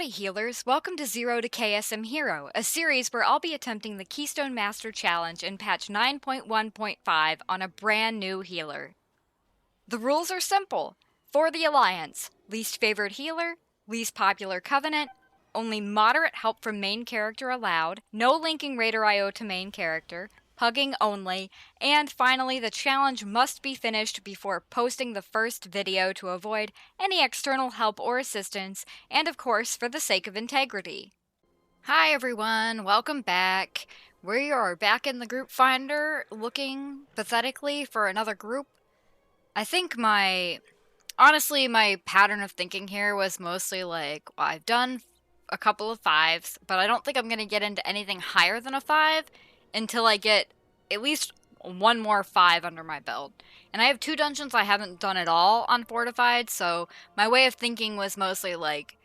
Howdy healers, welcome to Zero to KSM Hero, a series where I'll be attempting the Keystone Master Challenge in patch 9.1.5 on a brand new healer. The rules are simple. For the Alliance, least favored healer, least popular covenant, only moderate help from main character allowed, no linking raid or IO to main character, hugging only, and finally the challenge must be finished before posting the first video to avoid any external help or assistance, and of course for the sake of integrity. Hi everyone, welcome back. We are back in the group finder looking pathetically for another group. I think honestly my pattern of thinking here was mostly like, well, I've done a couple of 5s, but I don't think I'm going to get into anything higher than a 5 until I get at least one more 5 under my belt. And I have 2 dungeons I haven't done at all on Fortified, so my way of thinking was mostly like,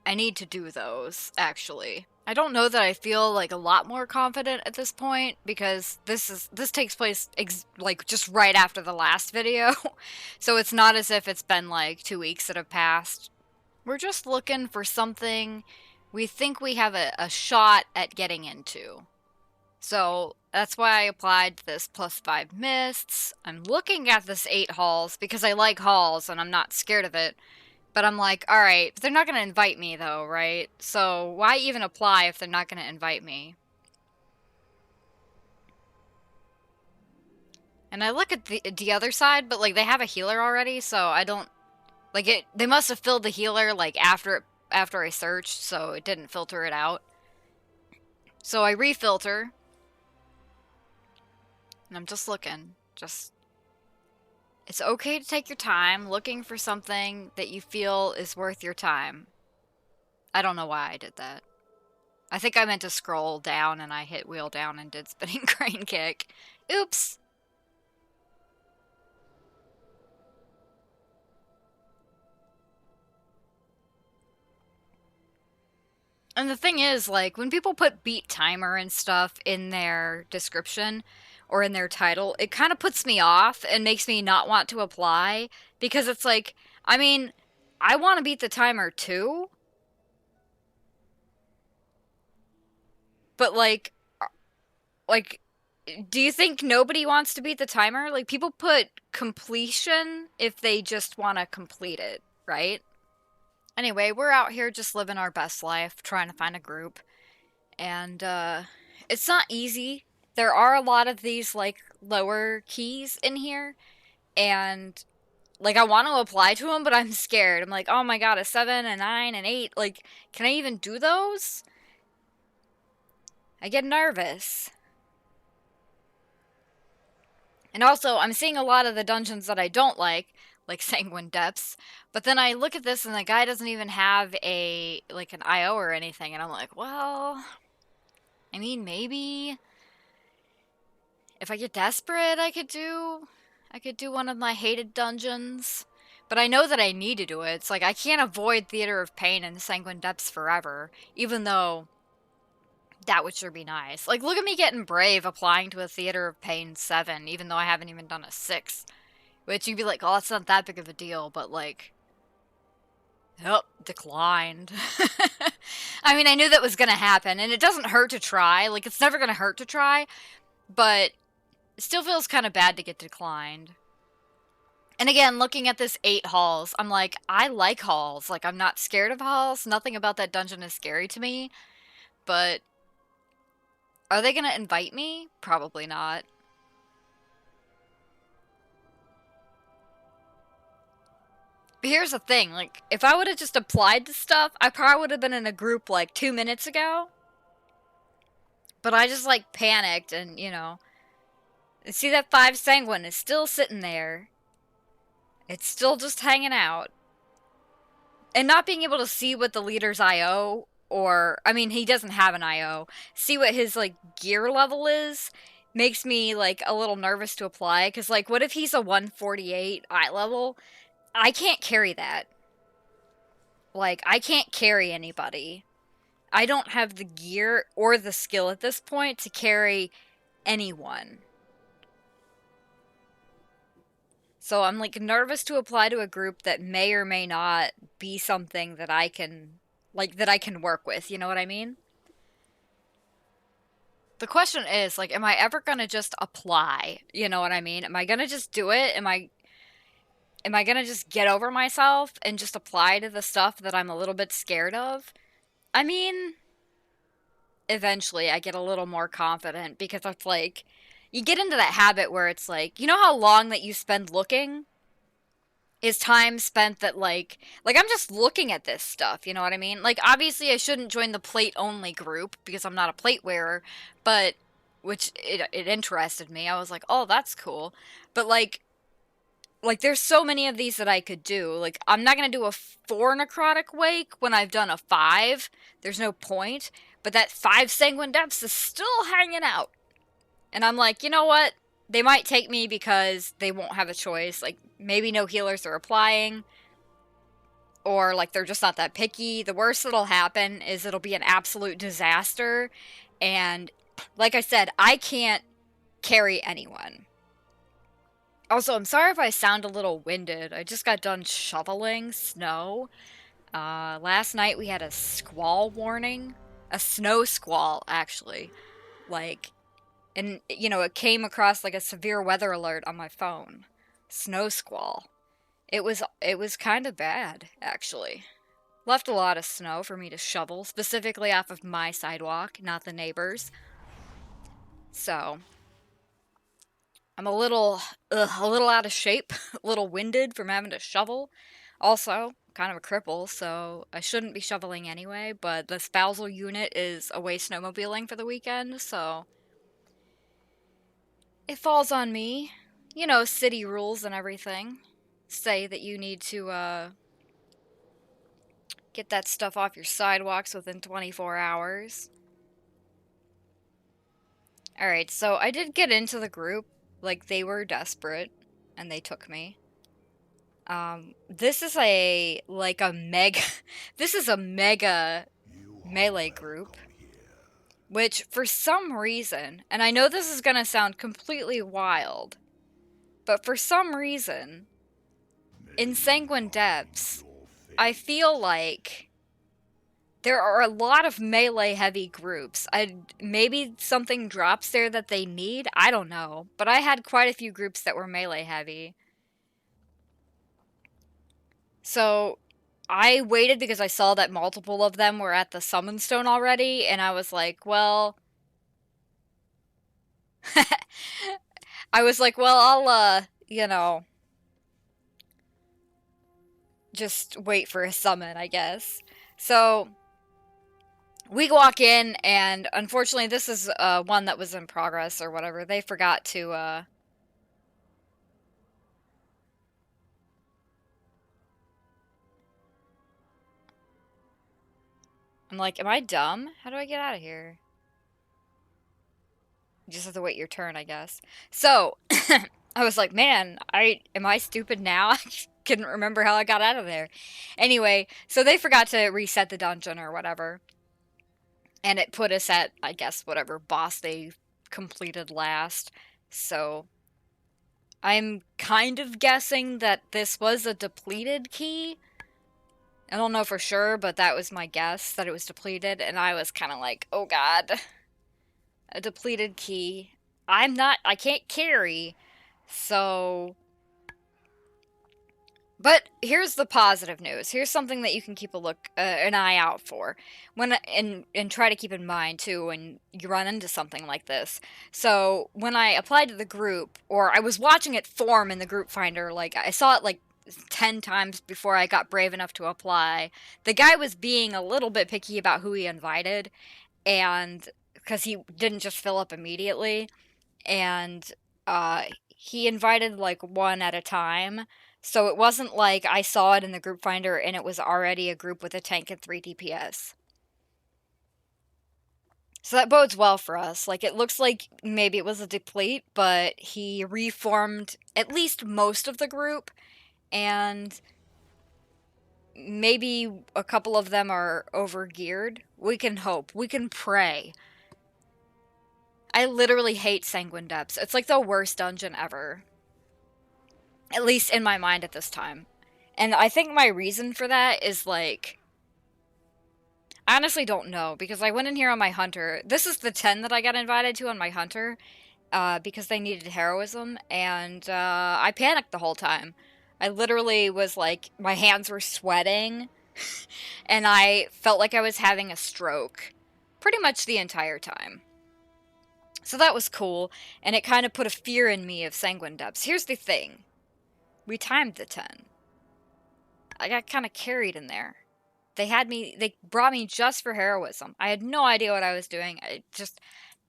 I need to do those, actually. I don't know that I feel like a lot more confident at this point, because this takes place like just right after the last video, so it's not as if it's been like 2 weeks that have passed. We're just looking for something we think we have a shot at getting into. So that's why I applied this +5 mists. I'm looking at this 8 halls because I like halls and I'm not scared of it. But I'm like, alright, they're not going to invite me though, right? So why even apply if they're not going to invite me? And I look at the other side, but like they have a healer already, so I don't... Like they must have filled the healer like after I searched, so it didn't filter it out. So I refilter. And I'm just looking. It's okay to take your time looking for something that you feel is worth your time. I don't know why I did that. I think I meant to scroll down and I hit wheel down and did spinning crane kick. Oops! And the thing is, like, when people put beat timer and stuff in their description or in their title, it kind of puts me off and makes me not want to apply, because it's like, I mean, I want to beat the timer too, but like, do you think nobody wants to beat the timer? Like, people put completion if they just want to complete it, right? Anyway, we're out here just living our best life, trying to find a group. And, it's not easy. There are a lot of these, like, lower keys in here. And, like, I want to apply to them, but I'm scared. I'm like, oh my god, a 7, a 9, an 8. Like, can I even do those? I get nervous. And also, I'm seeing a lot of the dungeons that I don't like Sanguine Depths, but then I look at this and the guy doesn't even have an IO or anything, and I'm like, well, I mean, maybe if I get desperate, I could do one of my hated dungeons, but I know that I need to do it. It's like, I can't avoid Theater of Pain and Sanguine Depths forever, even though that would sure be nice. Like, look at me getting brave applying to a Theater of Pain 7, even though I haven't even done a 6. Which you'd be like, oh, that's not that big of a deal, but like, oh, declined. I mean, I knew that was gonna happen, and it doesn't hurt to try. Like, it's never gonna hurt to try, but it still feels kind of bad to get declined. And again, looking at this 8 halls, I'm like, I like halls. Like, I'm not scared of halls. Nothing about that dungeon is scary to me. But are they gonna invite me? Probably not. But here's the thing, like, if I would have just applied to stuff, I probably would have been in a group, like, 2 minutes ago. But I just, like, panicked and, you know... See, that 5 Sanguine is still sitting there. It's still just hanging out. And not being able to see what the leader's IO, or... I mean, he doesn't have an IO. See what his, like, gear level is, makes me, like, a little nervous to apply. Because, like, what if he's a 148 eye level? I can't carry that. Like, I can't carry anybody. I don't have the gear or the skill at this point to carry anyone. So I'm, like, nervous to apply to a group that may or may not be something that I can, like, that I can work with, you know what I mean? The question is, like, am I ever gonna just apply? You know what I mean? Am I gonna just do it? Am I gonna just get over myself and just apply to the stuff that I'm a little bit scared of? I mean, eventually I get a little more confident because it's like you get into that habit where it's like, you know how long that you spend looking is time spent that like I'm just looking at this stuff, you know what I mean? Like obviously I shouldn't join the plate only group because I'm not a plate wearer, but which it interested me. I was like, "Oh, that's cool." But like there's so many of these that I could do. Like I'm not going to do a 4 necrotic wake when I've done a 5. There's no point. But that 5 Sanguine Depths is still hanging out. And I'm like, "You know what? They might take me because they won't have a choice. Like maybe no healers are applying or like they're just not that picky. The worst that'll happen is it'll be an absolute disaster. And like I said, I can't carry anyone. Also, I'm sorry if I sound a little winded. I just got done shoveling snow. Last night we had a squall warning. A snow squall, actually. Like, and, you know, it came across like a severe weather alert on my phone. Snow squall. It was kind of bad, actually. Left a lot of snow for me to shovel, specifically off of my sidewalk, not the neighbors. So, I'm a little out of shape, a little winded from having to shovel. Also, kind of a cripple, so I shouldn't be shoveling anyway, but the spousal unit is away snowmobiling for the weekend, so it falls on me. You know, city rules and everything say that you need to get that stuff off your sidewalks within 24 hours. Alright, so I did get into the group. Like, they were desperate, and they took me. This is like a mega, this is a mega melee group, which for some reason, and I know this is gonna sound completely wild, but for some reason, in Sanguine Depths, I feel like there are a lot of melee heavy groups. Maybe something drops there that they need, I don't know, but I had quite a few groups that were melee heavy. So I waited because I saw that multiple of them were at the summon stone already, and I was like, well, I'll, you know, just wait for a summon, I guess. So we walk in, and unfortunately, this is one that was in progress or whatever. They forgot to, I'm like, am I dumb? How do I get out of here? You just have to wait your turn, I guess. So, I was like, man, am I stupid now? I couldn't remember how I got out of there. Anyway, so they forgot to reset the dungeon or whatever. And it put us at, I guess, whatever boss they completed last. So, I'm kind of guessing that this was a depleted key. I don't know for sure, but that was my guess, that it was depleted. And I was kind of like, oh god. A depleted key. I can't carry, so... But here's the positive news. Here's something that you can keep an eye out for. And try to keep in mind, too, when you run into something like this. So, when I applied to the group, or I was watching it form in the group finder, like, I saw it, like, 10 times before I got brave enough to apply. The guy was being a little bit picky about who he invited, and because he didn't just fill up immediately, and he invited like one at a time, so it wasn't like I saw it in the group finder and it was already a group with a tank and 3 DPS. So that bodes well for us. Like, it looks like maybe it was a deplete, but he reformed at least most of the group, and maybe a couple of them are overgeared. We can hope. We can pray. I literally hate Sanguine Depths. It's like the worst dungeon ever. At least in my mind at this time. And I think my reason for that is like... I honestly don't know, because I went in here on my hunter. This is the 10 that I got invited to on my hunter, because they needed heroism, and I panicked the whole time. I literally was like, my hands were sweating, and I felt like I was having a stroke pretty much the entire time. So that was cool, and it kind of put a fear in me of Sanguine Depths. Here's the thing. We timed the 10. I got kind of carried in there. They brought me just for heroism. I had no idea what I was doing.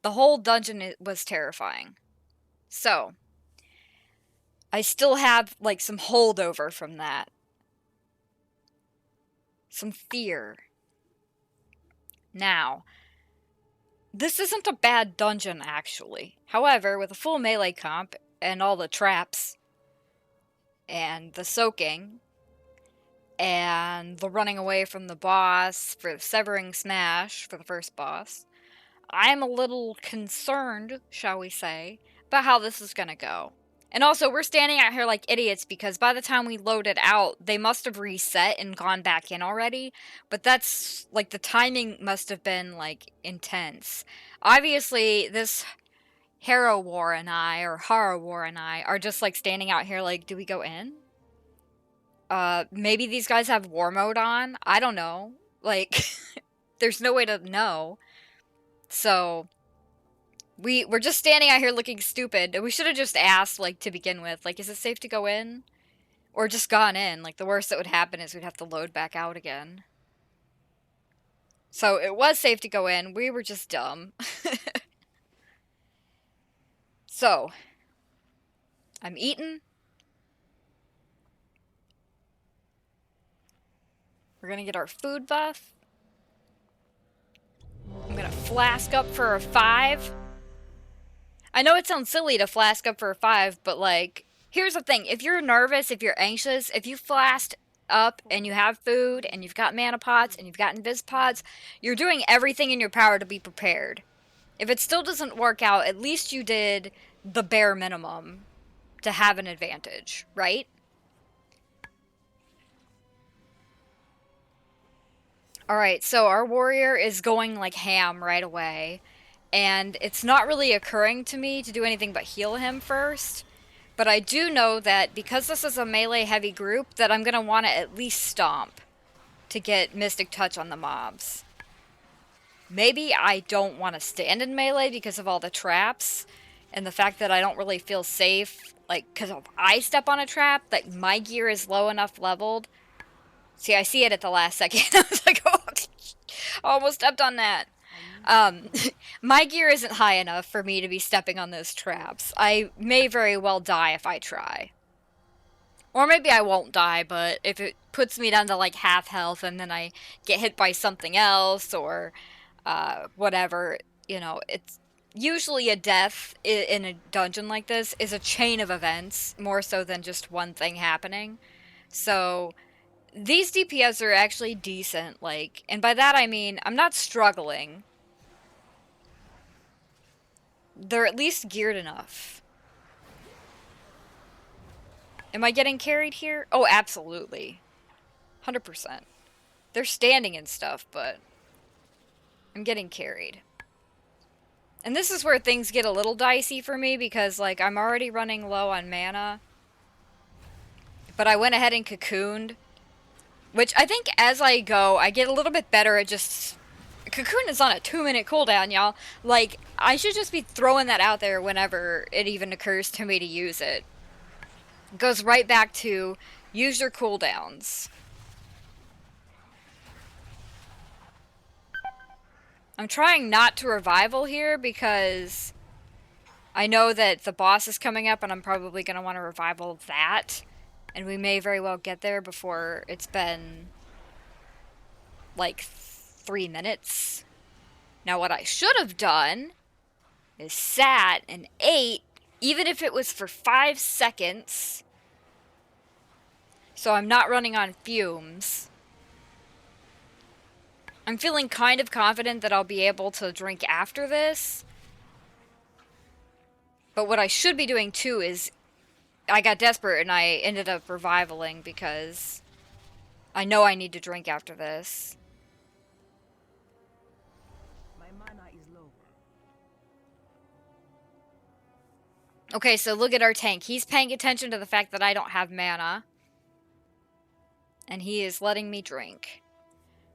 The whole dungeon was terrifying. So, I still have, like, some holdover from that. Some fear. Now, this isn't a bad dungeon, actually. However, with a full melee comp, and all the traps, and the soaking, and the running away from the boss for the severing smash for the first boss, I'm a little concerned, shall we say, about how this is gonna go. And also, we're standing out here like idiots because by the time we loaded out, they must have reset and gone back in already. But that's, like, the timing must have been, like, intense. Obviously, this Hero War and I, or Horror War and I, are just, like, standing out here like, do we go in? Maybe these guys have war mode on? I don't know. Like, there's no way to know. So, we're just standing out here looking stupid. We should have just asked, like, to begin with. Like, is it safe to go in? Or just gone in. Like, the worst that would happen is we'd have to load back out again. So, it was safe to go in. We were just dumb. So, I'm eating. We're gonna get our food buff. I'm gonna flask up for a 5. I know it sounds silly to flask up for a 5, but, like, here's the thing. If you're nervous, if you're anxious, if you flasked up and you have food and you've got mana pots and you've got invis pods, you're doing everything in your power to be prepared. If it still doesn't work out, at least you did the bare minimum to have an advantage, right? Alright, so our warrior is going like ham right away, and it's not really occurring to me to do anything but heal him first. But I do know that because this is a melee heavy group, that I'm going to want to at least stomp to get Mystic Touch on the mobs. Maybe I don't want to stand in melee because of all the traps, and the fact that I don't really feel safe, like, because if I step on a trap, like, my gear is low enough leveled. See, I see it at the last second. I was like, oh, almost stepped on that. My gear isn't high enough for me to be stepping on those traps. I may very well die if I try. Or maybe I won't die, but if it puts me down to, like, half health and then I get hit by something else or whatever, you know, it's usually a death in a dungeon like this is a chain of events, more so than just one thing happening. So these DPS are actually decent, like, and by that I mean I'm not struggling. They're at least geared enough. Am I getting carried here? Oh, absolutely. 100%. They're standing and stuff, but I'm getting carried. And this is where things get a little dicey for me because, like, I'm already running low on mana. But I went ahead and cocooned. Which I think as I go, I get a little bit better at just... Cocoon is on a 2-minute cooldown, y'all. Like, I should just be throwing that out there whenever it even occurs to me to use it. It goes right back to use your cooldowns. I'm trying not to revival here because I know that the boss is coming up and I'm probably going to want to revival that. And we may very well get there before it's been, like, 3 minutes. Now, what I should have done is sat and ate, even if it was for 5 seconds, so I'm not running on fumes. I'm feeling kind of confident that I'll be able to drink after this. But what I should be doing, too, is I got desperate and I ended up revivaling because I know I need to drink after this. Okay, so look at our tank. He's paying attention to the fact that I don't have mana. And he is letting me drink.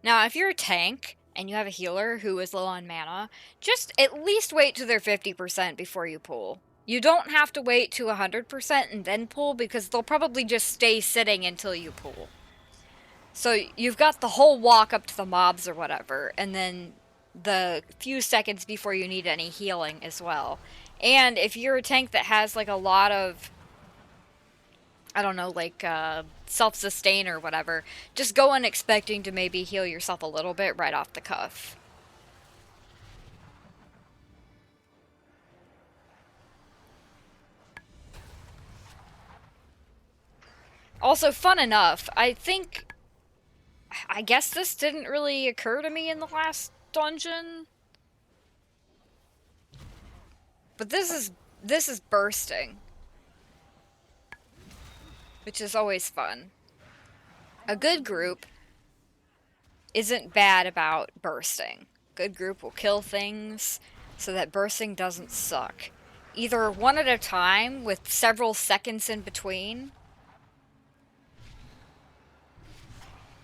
Now, if you're a tank and you have a healer who is low on mana, just at least wait to their 50% before you pull. You don't have to wait to 100% and then pull, because they'll probably just stay sitting until you pull. So you've got the whole walk up to the mobs or whatever, and then the few seconds before you need any healing as well. And if you're a tank that has like a lot of, I don't know, like self-sustain or whatever, just go in expecting to maybe heal yourself a little bit right off the cuff. Also, fun enough, I guess this didn't really occur to me in the last dungeon, but this is bursting, which is always fun. A good group isn't bad about bursting. Good group will kill things so that bursting doesn't suck. Either one at a time with several seconds in between,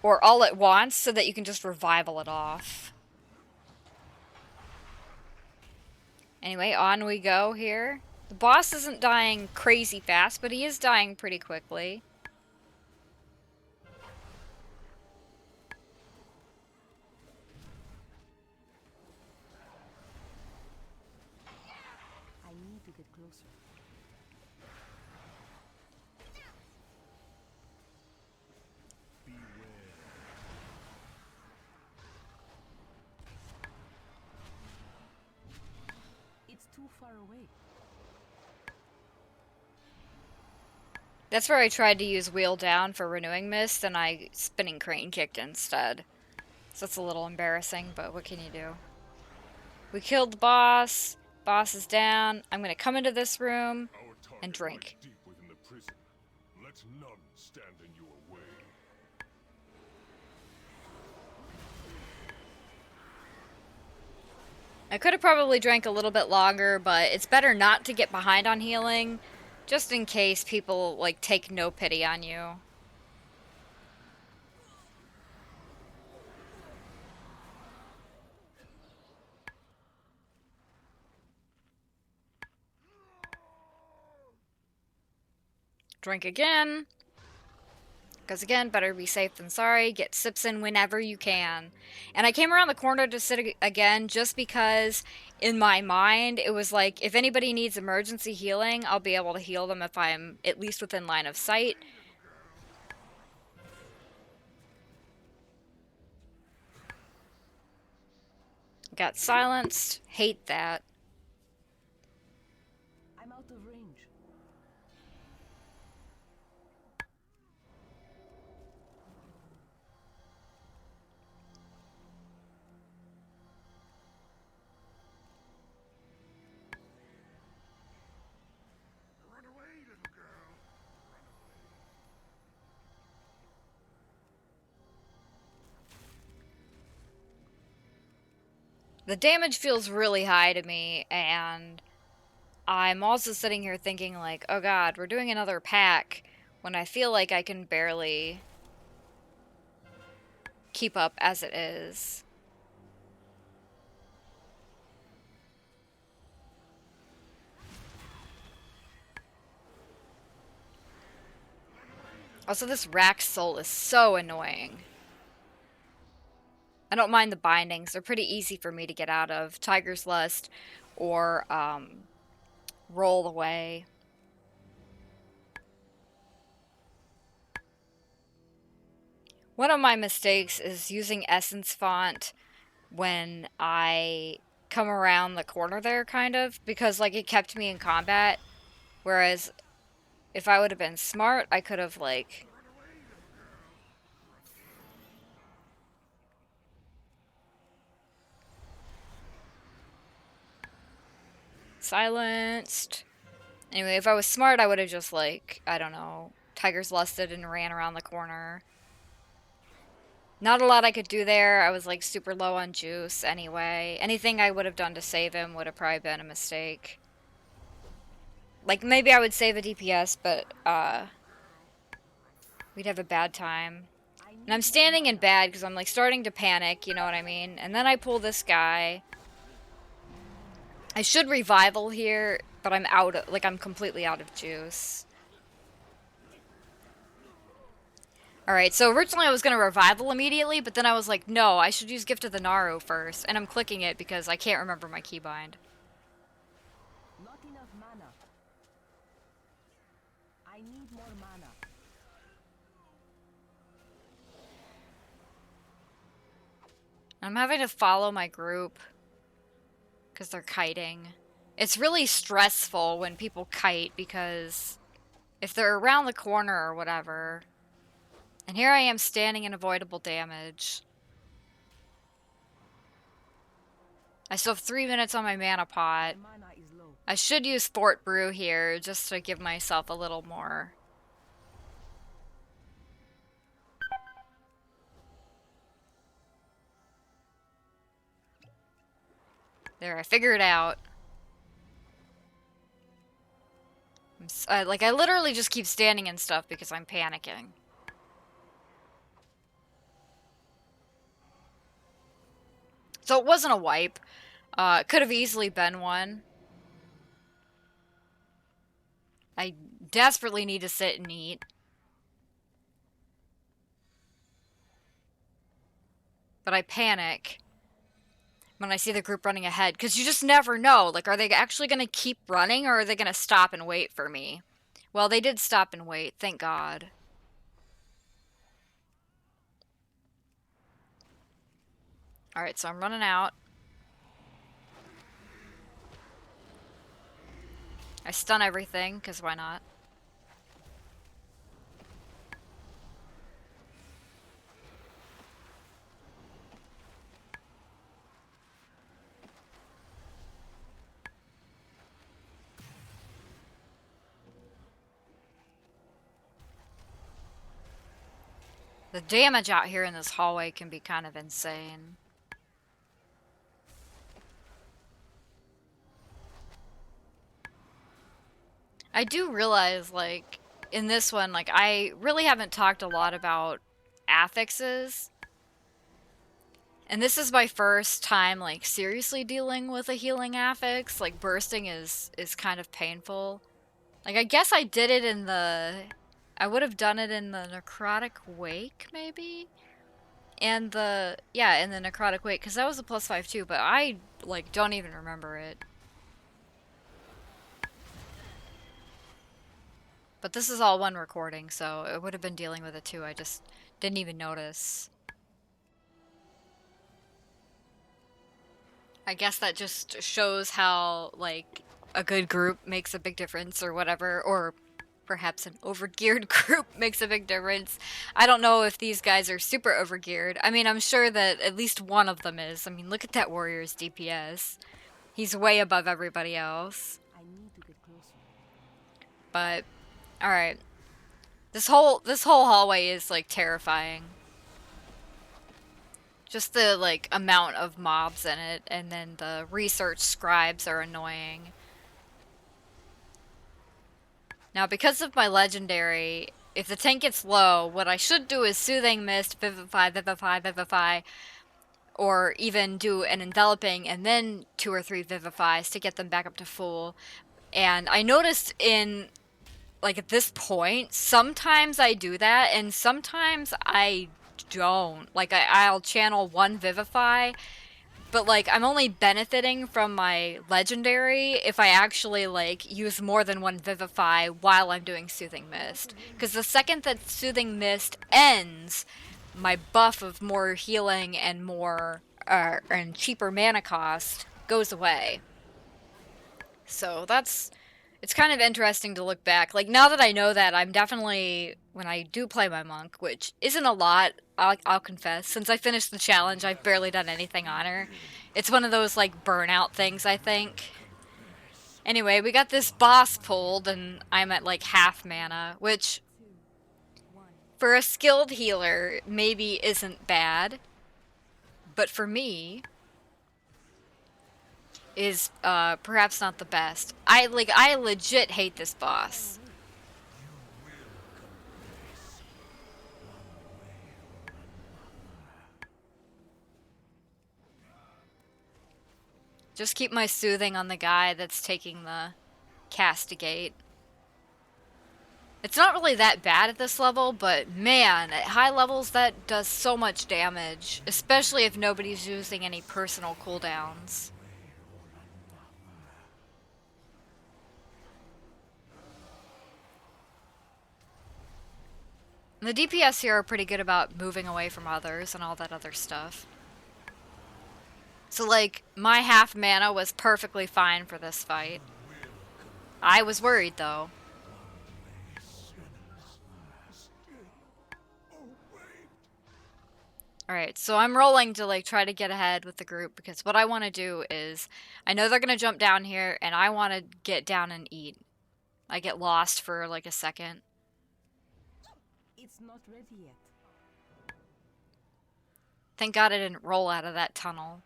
or all at once so that you can just revival it off. Anyway, on we go here. The boss isn't dying crazy fast, but he is dying pretty quickly. I need to get closer. It's too far away. That's where I tried to use wheel down for renewing mist, and I spinning crane kicked instead. So it's a little embarrassing, but what can you do? We killed the boss. Boss is down. I'm gonna come into this room and drink. Deep within the prison. Let none stand in your way. I could have probably drank a little bit longer, but it's better not to get behind on healing, just in case people, like, take no pity on you. Drink again. Because again, better be safe than sorry. Get sips in whenever you can. And I came around the corner to sit again just because in my mind it was like, if anybody needs emergency healing, I'll be able to heal them if I'm at least within line of sight. Got silenced. Hate that. I'm out of range. Run away, little girl. Run away. The damage feels really high to me, and I'm also sitting here thinking like, oh god, we're doing another pack when I feel like I can barely keep up as it is. Also, this rack soul is so annoying. I don't mind the bindings. They're pretty easy for me to get out of. Tiger's Lust or Roll Away. One of my mistakes is using Essence font when I come around the corner there, kind of, because like it kept me in combat, whereas if I would have been smart, I could have like silenced. Anyway, if I was smart, I would have just like, I don't know, Tiger's Lusted and ran around the corner. Not a lot I could do there. I was like super low on juice anyway. Anything I would have done to save him would have probably been a mistake. Like, maybe I would save a DPS, but, we'd have a bad time. And I'm standing in bad because I'm, like, starting to panic, you know what I mean? And then I pull this guy. I should revival here, but I'm out of, like, I'm completely out of juice. Alright, so originally I was going to revival immediately, but then I was like, no, I should use Gift of the Naru first. And I'm clicking it because I can't remember my keybind. Not enough mana. I need more mana. I'm having to follow my group because they're kiting. It's really stressful when people kite because if they're around the corner or whatever, and here I am standing in avoidable damage. I still have 3 minutes on my mana pot. My mana is low. I should use Fort Brew here just to give myself a little more. There, I figured it out. Like, I literally just keep standing and stuff because I'm panicking. So it wasn't a wipe. It could have easily been one. I desperately need to sit and eat. But I panic when I see the group running ahead, because you just never know. Like, are they actually going to keep running, or are they going to stop and wait for me? Well, they did stop and wait, thank God. Alright, so I'm running out. I stun everything, because why not? The damage out here in this hallway can be kind of insane. I do realize, like, in this one, like, I really haven't talked a lot about affixes. And this is my first time, like, seriously dealing with a healing affix. Like, bursting is kind of painful. Like, I guess I did it in the... I would have done it in the Necrotic Wake, maybe? And the... Yeah, in the Necrotic Wake, because that was a +5 too, but I, like, don't even remember it. But this is all one recording, so it would have been dealing with it too. I just didn't even notice. I guess that just shows how, like, a good group makes a big difference or whatever, or perhaps an overgeared group makes a big difference. I don't know if these guys are super overgeared. I mean, I'm sure that at least one of them is. I mean, look at that warrior's DPS. He's way above everybody else. I need to get closer. But, alright. This whole hallway is, like, terrifying. Just the, like, amount of mobs in it, and then the research scribes are annoying. Now, because of my legendary, if the tank gets low, what I should do is Soothing Mist, Vivify, Vivify, Vivify, or even do an Enveloping and then 2 or 3 Vivifies to get them back up to full. And I noticed in, like, at this point, sometimes I do that, and sometimes I don't. Like, I'll channel 1 Vivify, but, like, I'm only benefiting from my legendary if I actually, like, use more than 1 Vivify while I'm doing Soothing Mist. Because the second that Soothing Mist ends, my buff of more healing and more, and cheaper mana cost goes away. So that's... It's kind of interesting to look back. Like, now that I know that, I'm definitely, when I do play my monk, which isn't a lot, I'll confess. Since I finished the challenge, I've barely done anything on her. It's one of those, like, burnout things, I think. Anyway, we got this boss pulled, and I'm at, like, half mana, which, for a skilled healer, maybe isn't bad. But for me, is perhaps not the best. I legit hate this boss. Just keep my soothing on the guy that's taking the castigate. It's not really that bad at this level, but man, at high levels that does so much damage, especially if nobody's using any personal cooldowns. The DPS here are pretty good about moving away from others and all that other stuff. So like, my half mana was perfectly fine for this fight. I was worried though. Alright, so I'm rolling to like try to get ahead with the group because what I want to do is, I know they're going to jump down here and I want to get down and eat. I get lost for like a second. It's not ready yet. Thank God I didn't roll out of that tunnel.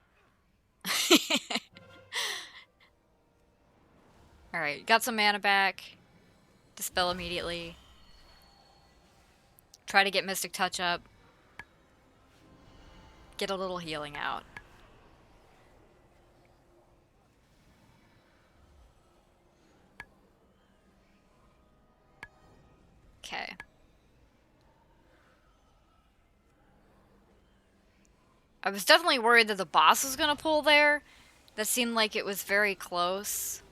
Alright, got some mana back. Dispel immediately. Try to get Mystic Touch up. Get a little healing out. Okay. I was definitely worried that the boss was gonna pull there. That seemed like it was very close.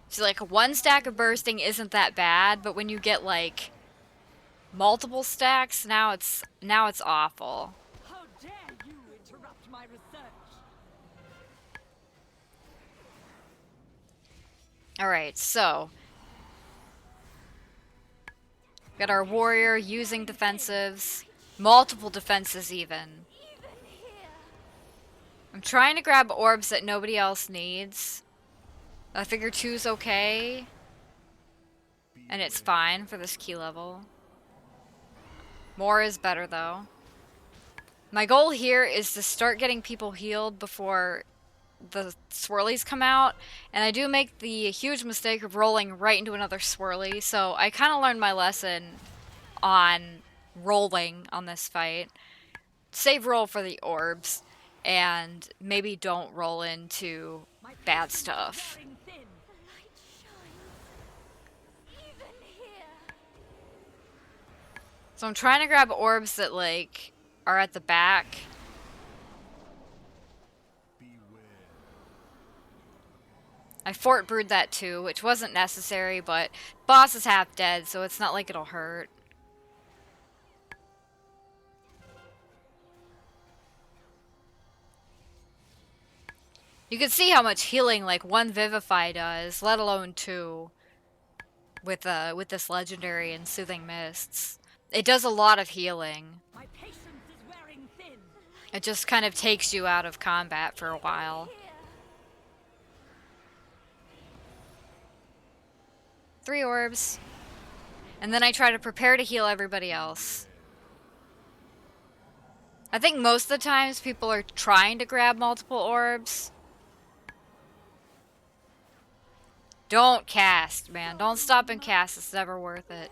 So like one stack of bursting isn't that bad, but when you get like multiple stacks, now it's awful. How dare you interrupt my research? Alright, so got our warrior using defensives. Multiple defenses even. I'm trying to grab orbs that nobody else needs. I figure 2's okay. And it's fine for this key level. More is better though. My goal here is to start getting people healed before the swirlies come out. And I do make the huge mistake of rolling right into another swirly. So I kind of learned my lesson on rolling on this fight. Save roll for the orbs. And maybe don't roll into bad stuff. So I'm trying to grab orbs that like are at the back. I fort brewed that too, which wasn't necessary, but boss is half dead, so it's not like it'll hurt. You can see how much healing like one Vivify does, let alone 2 with this legendary and soothing mists. It does a lot of healing. My patience is wearing thin. It just kind of takes you out of combat for a while. 3 orbs. And then I try to prepare to heal everybody else. I think most of the times people are trying to grab multiple orbs. Don't cast, man. Don't stop and cast. It's never worth it.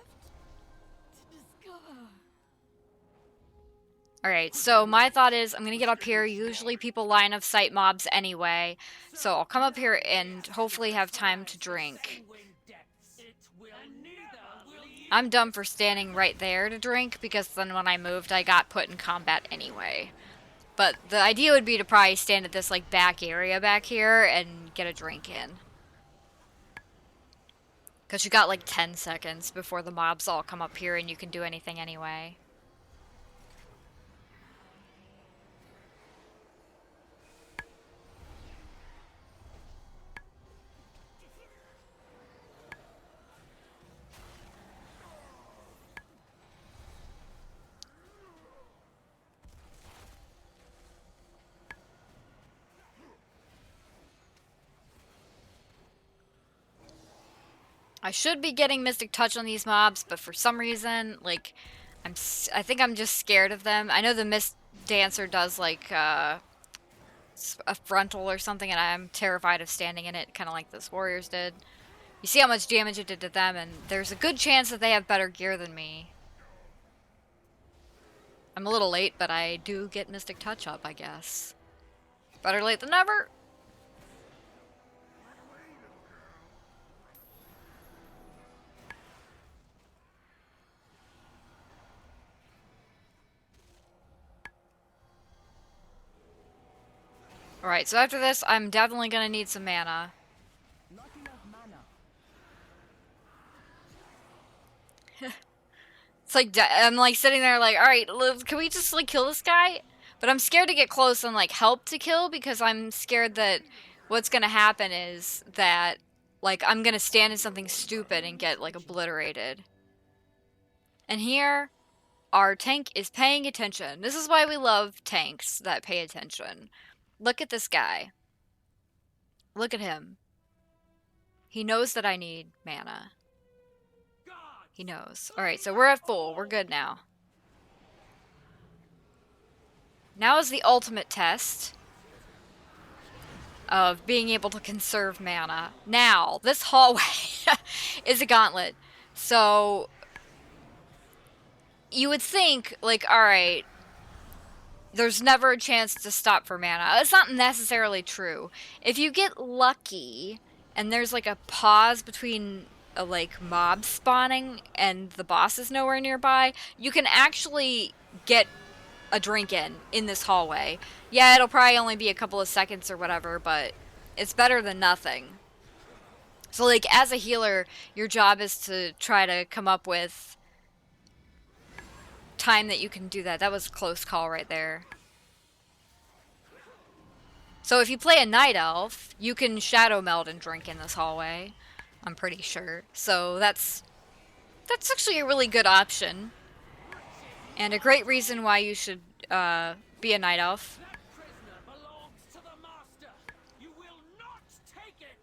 Alright, so my thought is I'm going to get up here. Usually people line of sight mobs anyway. So I'll come up here and hopefully have time to drink. I'm dumb for standing right there to drink because then when I moved I got put in combat anyway. But the idea would be to probably stand at this like back area back here and get a drink in. Because you got like 10 seconds before the mobs all come up here and you can do anything anyway. I should be getting Mystic Touch on these mobs, but for some reason, like, I think I'm just scared of them. I know the Mist Dancer does, like, a frontal or something, and I'm terrified of standing in it, kind of like those warriors did. You see how much damage it did to them, and there's a good chance that they have better gear than me. I'm a little late, but I do get Mystic Touch up, I guess. Better late than never! Alright, so after this, I'm definitely gonna need some mana. Not enough mana. It's like, I'm like sitting there like, alright, can we just like kill this guy? But I'm scared to get close and like help to kill because I'm scared that what's gonna happen is that like I'm gonna stand in something stupid and get like obliterated. And here, our tank is paying attention. This is why we love tanks that pay attention. Look at this guy. Look at him. He knows that I need mana. He knows. Alright, so we're at full. We're good now. Now is the ultimate test of being able to conserve mana. Now, this hallway is a gauntlet. So, you would think, like, alright, there's never a chance to stop for mana. It's not necessarily true. If you get lucky, and there's like a pause between like mob spawning and the boss is nowhere nearby, you can actually get a drink in this hallway. Yeah, it'll probably only be a couple of seconds or whatever, but it's better than nothing. So like as a healer, your job is to try to come up with time that you can do that. That was a close call right there. So if you play a night elf, you can shadow meld and drink in this hallway. I'm pretty sure. So that's actually a really good option. And a great reason why you should be a night elf. That prisoner belongs to the Master. You will not take it.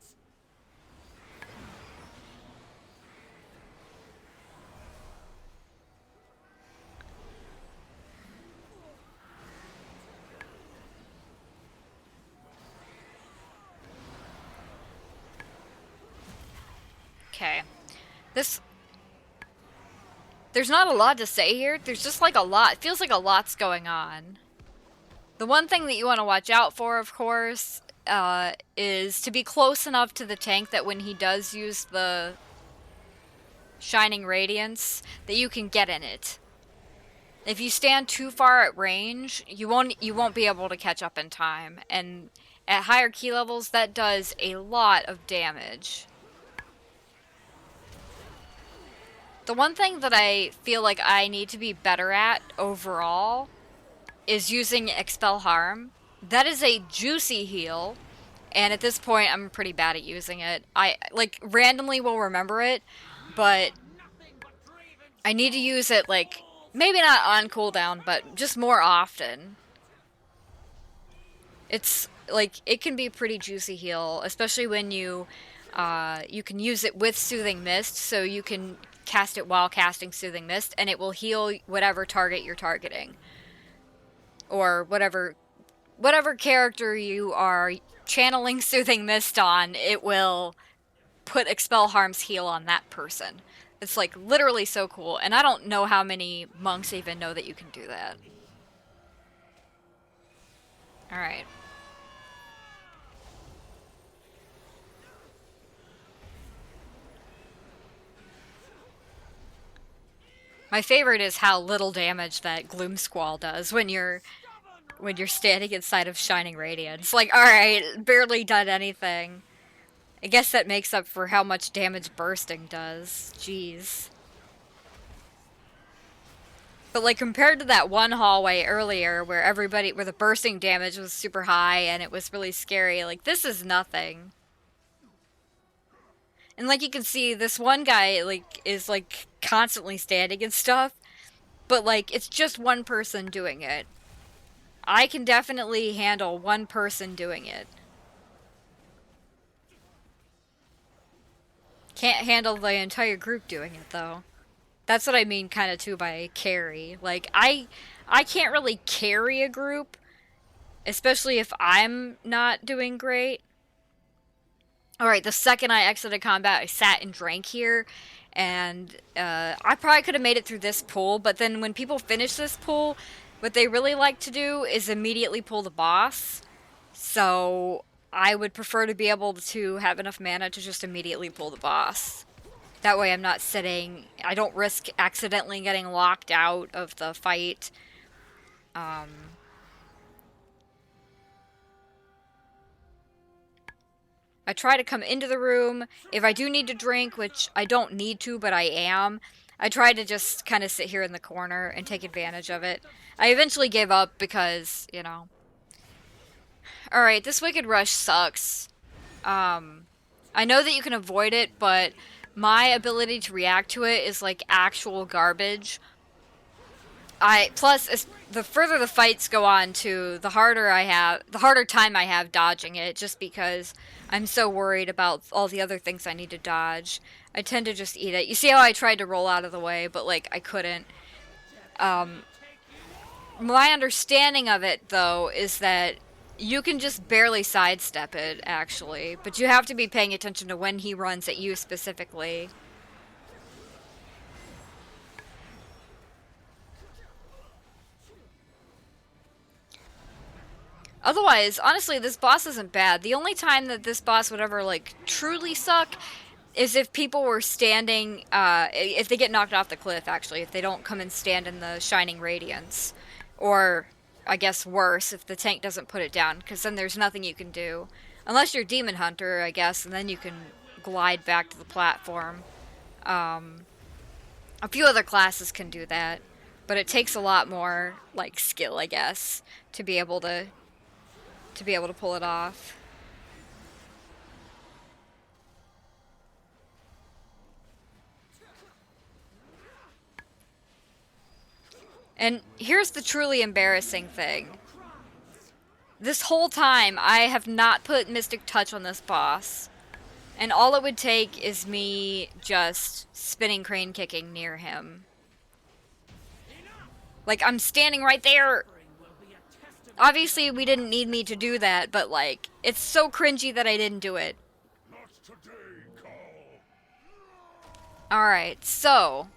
Okay. There's not a lot to say here. There's just like a lot. It feels like a lot's going on. The one thing that you want to watch out for, of course, is to be close enough to the tank that when he does use the Shining Radiance, that you can get in it. If you stand too far at range, you won't be able to catch up in time. And at higher key levels, that does a lot of damage. The one thing that I feel like I need to be better at overall is using Expel Harm. That is a juicy heal, and at this point I'm pretty bad at using it. I like randomly will remember it, but I need to use it like maybe not on cooldown, but just more often. It's like it can be a pretty juicy heal, especially when you can use it with Soothing Mist, so you can cast it while casting Soothing Mist, and it will heal whatever target you're targeting. Or whatever character you are channeling Soothing Mist on, it will put Expel Harm's heal on that person. It's like literally so cool, and I don't know how many monks even know that you can do that. Alright. My favorite is how little damage that Gloom Squall does when you're standing inside of Shining Radiance. Like, alright, barely done anything. I guess that makes up for how much damage bursting does. Jeez. But like compared to that one hallway earlier where the bursting damage was super high and it was really scary, like this is nothing. And like you can see, this one guy like is like constantly standing and stuff, but like it's just one person doing it. I can definitely handle one person doing it. Can't handle the entire group doing it though. That's what I mean kind of too by carry. Like I can't really carry a group especially if I'm not doing great. Alright, the second I exited combat, I sat and drank here, and I probably could have made it through this pool, but then when people finish this pool, what they really like to do is immediately pull the boss. So I would prefer to be able to have enough mana to just immediately pull the boss. That way I'm not sitting, I don't risk accidentally getting locked out of the fight. I try to come into the room. If I do need to drink, which I don't need to, but I am, I try to just kind of sit here in the corner and take advantage of it. I eventually gave up because, you know. Alright, this Wicked Rush sucks. I know that you can avoid it, but my ability to react to it is like actual garbage. Plus, the further the fights go on to, the harder time I have dodging it, just because I'm so worried about all the other things I need to dodge. I tend to just eat it. You see how I tried to roll out of the way, but like I couldn't. My understanding of it, though, is that you can just barely sidestep it, actually, but you have to be paying attention to when he runs at you specifically. Otherwise, honestly, this boss isn't bad. The only time that this boss would ever, like, truly suck is if people were standing, if they get knocked off the cliff, actually, if they don't come and stand in the Shining Radiance. Or, I guess worse, if the tank doesn't put it down, because then there's nothing you can do. Unless you're Demon Hunter, I guess, and then you can glide back to the platform. A few other classes can do that, but it takes a lot more, like, skill, I guess, to be able to pull it off. And here's the truly embarrassing thing. This whole time, I have not put Mystic Touch on this boss. And all it would take is me just spinning crane kicking near him. Like, I'm standing right there. Obviously, we didn't need me to do that, but like, it's so cringy that I didn't do it. Not today, Carl. Alright, so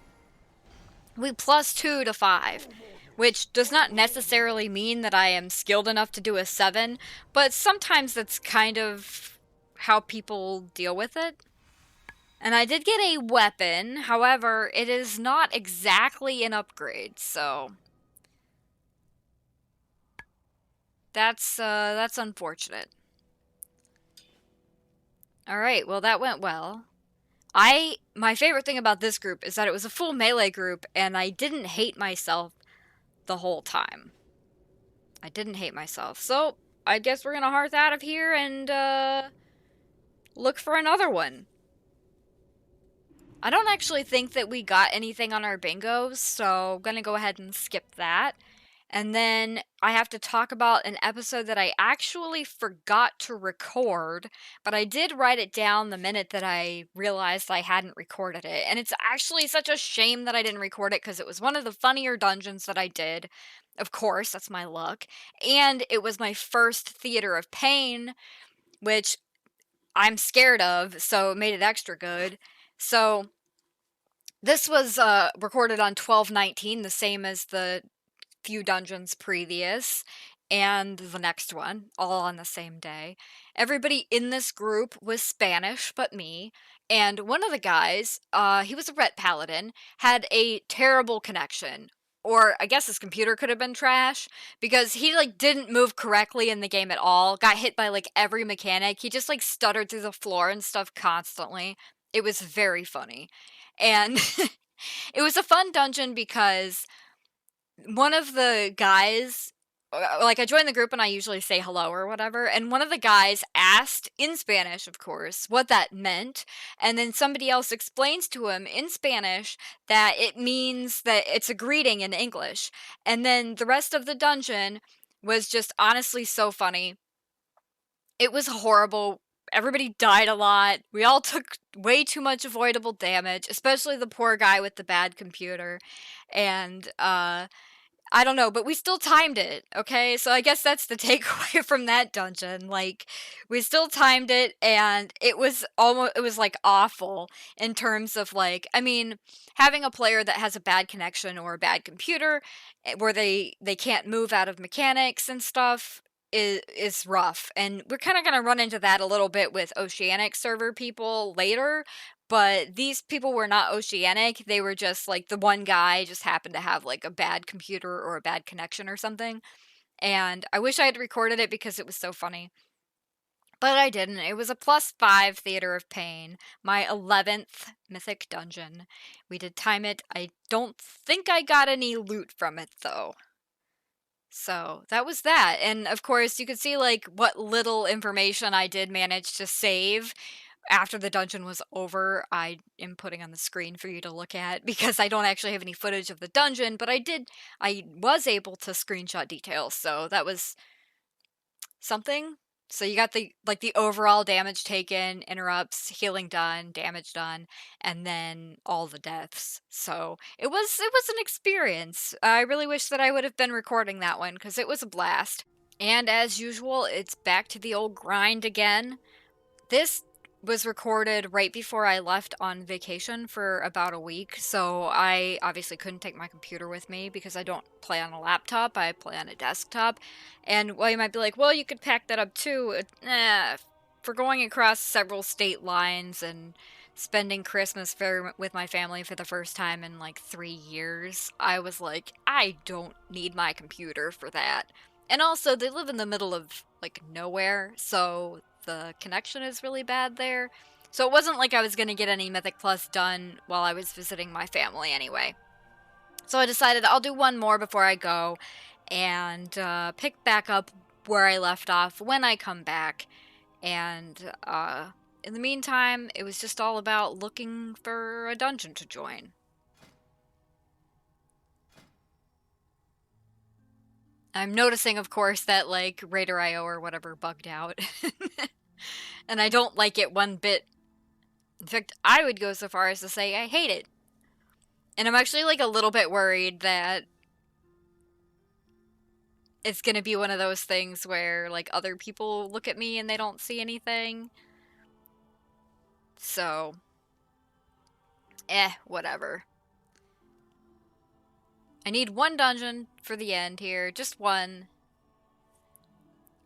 we +2 to 5, which does not necessarily mean that I am skilled enough to do a 7, but sometimes that's kind of how people deal with it. And I did get a weapon, however, it is not exactly an upgrade, so that's unfortunate. Alright, well that went well. My favorite thing about this group is that it was a full melee group, and I didn't hate myself the whole time. I didn't hate myself. So, I guess we're gonna hearth out of here and, look for another one. I don't actually think that we got anything on our bingos, so I'm gonna go ahead and skip that. And then I have to talk about an episode that I actually forgot to record, but I did write it down the minute that I realized I hadn't recorded it. And it's actually such a shame that I didn't record it because it was one of the funnier dungeons that I did. Of course, that's my luck. And it was my first Theater of Pain, which I'm scared of, so it made it extra good. So this was recorded on 12/19, the same as the few dungeons previous, and the next one, all on the same day. Everybody in this group was Spanish but me, and one of the guys, he was a Ret Paladin, had a terrible connection. Or I guess his computer could have been trash, because he like didn't move correctly in the game at all, got hit by like every mechanic, he just like stuttered through the floor and stuff constantly. It was very funny. And it was a fun dungeon because one of the guys, like I joined the group and I usually say hello or whatever, and one of the guys asked, in Spanish of course, what that meant, and then somebody else explains to him in Spanish that it means that it's a greeting in English. And then the rest of the dungeon was just honestly so funny. It was horrible. Everybody died a lot. We all took way too much avoidable damage, especially the poor guy with the bad computer. And I don't know, but we still timed it, okay? So I guess that's the takeaway from that dungeon. Like, we still timed it, and it was like awful in terms of like, I mean, having a player that has a bad connection or a bad computer, where they can't move out of mechanics and stuff is rough. And we're kind of going to run into that a little bit with Oceanic server people later. But these people were not Oceanic. They were just like the one guy just happened to have like a bad computer or a bad connection or something. And I wish I had recorded it because it was so funny. But I didn't. It was a +5 Theater of Pain, my 11th Mythic dungeon. We did time it. I don't think I got any loot from it though. So that was that. And of course, you could see like what little information I did manage to save after the dungeon was over. I am putting on the screen for you to look at because I don't actually have any footage of the dungeon, but I was able to screenshot details, so that was something. So you got the overall damage taken, interrupts, healing done, damage done, and then all the deaths. So it was an experience. I really wish that I would have been recording that one because it was a blast. And as usual, it's back to the old grind again. This was recorded right before I left on vacation for about a week, so I obviously couldn't take my computer with me because I don't play on a laptop, I play on a desktop. And while you might be like, well, you could pack that up too, for going across several state lines and spending Christmas with my family for the first time in like 3 years, I was like, I don't need my computer for that. And also, they live in the middle of like nowhere, so the connection is really bad there. So it wasn't like I was going to get any Mythic Plus done while I was visiting my family anyway. So I decided I'll do one more before I go and pick back up where I left off when I come back. And in the meantime, it was just all about looking for a dungeon to join. I'm noticing, of course, that, like, Raider.io or whatever bugged out. And I don't like it one bit. In fact, I would go so far as to say I hate it. And I'm actually, like, a little bit worried that it's gonna be one of those things where, like, other people look at me and they don't see anything. So, whatever. I need one dungeon for the end here, just one.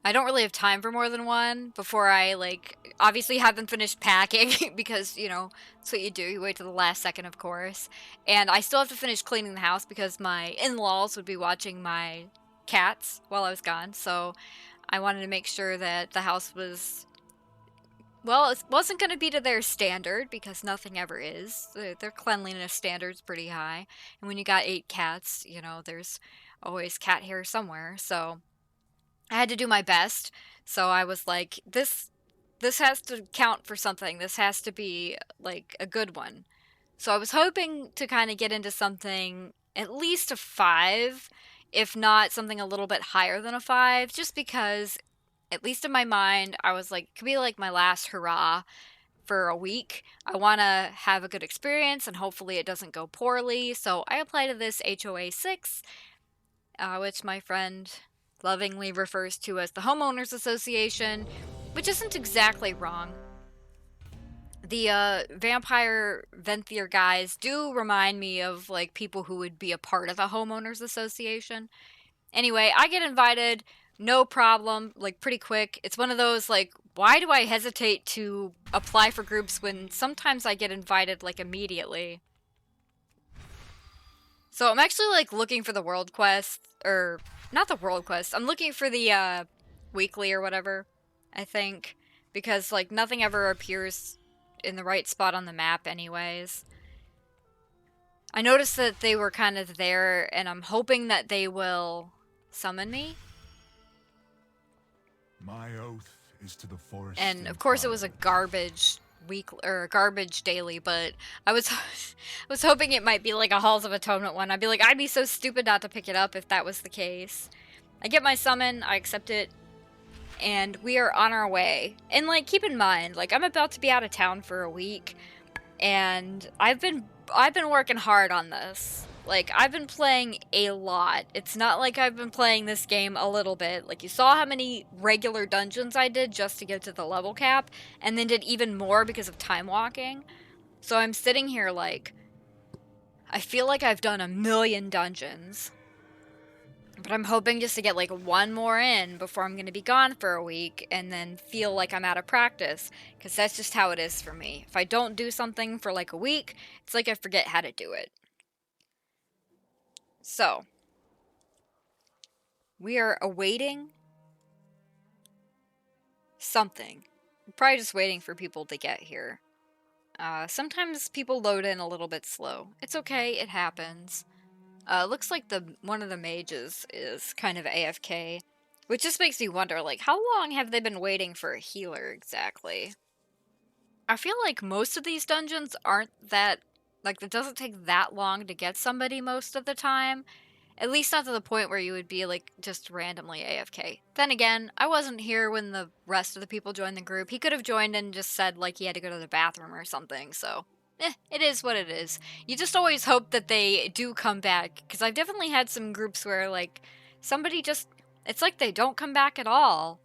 I don't really have time for more than one before I, like, obviously haven't finished packing because, you know, that's what you do. You wait to the last second, of course. And I still have to finish cleaning the house because my in-laws would be watching my cats while I was gone. So I wanted to make sure that the house was, well, it wasn't going to be to their standard because nothing ever is. Their cleanliness standard's pretty high. And when you got 8 cats, you know, there's always cat hair somewhere. So I had to do my best. So I was like, this has to count for something. This has to be like a good one. So I was hoping to kind of get into something at least a 5, if not something a little bit higher than a 5, just because at least in my mind I was like, it could be like my last hurrah for a week. I want to have a good experience and hopefully it doesn't go poorly. So I applied to this HOA 6, which my friend lovingly refers to as the Homeowners Association, which isn't exactly wrong. The vampire Venthyr guys do remind me of like people who would be a part of the Homeowners Association. Anyway, I get invited, no problem, like pretty quick. It's one of those like, why do I hesitate to apply for groups when sometimes I get invited like immediately? So I'm actually like looking for the world quest, or not the world quest. I'm looking for the weekly or whatever, I think, because like nothing ever appears in the right spot on the map anyways. I noticed that they were kind of there and I'm hoping that they will summon me. My oath is to the forest. And of course it was a garbage week or garbage daily, but I was hoping it might be like a Halls of Atonement one. I'd be so stupid not to pick it up if that was the case. I get my summon, I accept it, and we are on our way. And like, keep in mind, like I'm about to be out of town for a week, and I've been working hard on this. Like, I've been playing a lot. It's not like I've been playing this game a little bit. Like, you saw how many regular dungeons I did just to get to the level cap, and then did even more because of time walking. So I'm sitting here like, I feel like I've done 1,000,000 dungeons. But I'm hoping just to get like one more in before I'm going to be gone for a week and then feel like I'm out of practice. Because that's just how it is for me. If I don't do something for like a week, it's like I forget how to do it. So, we are awaiting something. I'm probably just waiting for people to get here. Sometimes people load in a little bit slow. It's okay, it happens. Looks like one of the mages is kind of AFK, which just makes me wonder, like, how long have they been waiting for a healer exactly? I feel like most of these dungeons aren't that, like, it doesn't take that long to get somebody most of the time. At least not to the point where you would be, like, just randomly AFK. Then again, I wasn't here when the rest of the people joined the group. He could have joined and just said, like, he had to go to the bathroom or something, so... it is what it is. You just always hope that they do come back, because I've definitely had some groups where, like, somebody just... It's like they don't come back at all.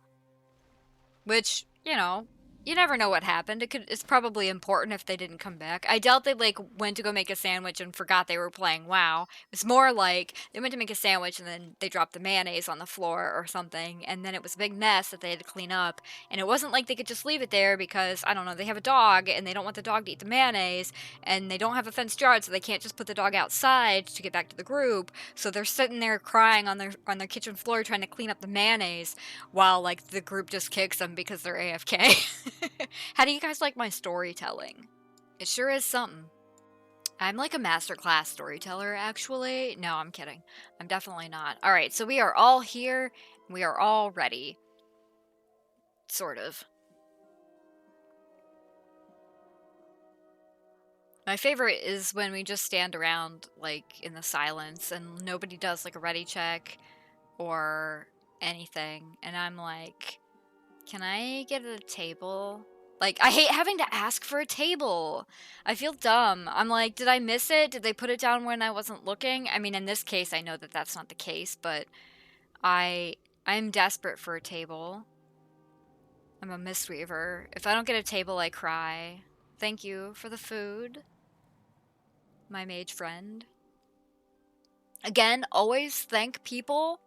Which, you know... You never know what happened. It's probably important if they didn't come back. I doubt they, like, went to go make a sandwich and forgot they were playing WoW. It's more like they went to make a sandwich and then they dropped the mayonnaise on the floor or something, and then it was a big mess that they had to clean up. And it wasn't like they could just leave it there because, I don't know, they have a dog and they don't want the dog to eat the mayonnaise, and they don't have a fenced yard, so they can't just put the dog outside to get back to the group. So they're sitting there crying on their kitchen floor trying to clean up the mayonnaise while, like, the group just kicks them because they're AFK. How do you guys like my storytelling? It sure is something. I'm like a masterclass storyteller, actually. No, I'm kidding. I'm definitely not. Alright, so we are all here. We are all ready. Sort of. My favorite is when we just stand around, like, in the silence and nobody does, like, a ready check or anything. And I'm like, can I get a table? Like, I hate having to ask for a table. I feel dumb. I'm like, did I miss it? Did they put it down when I wasn't looking? I mean, in this case, I know that that's not the case, but I'm desperate for a table. I'm a mistweaver. If I don't get a table, I cry. Thank you for the food, my mage friend. Again, always thank people.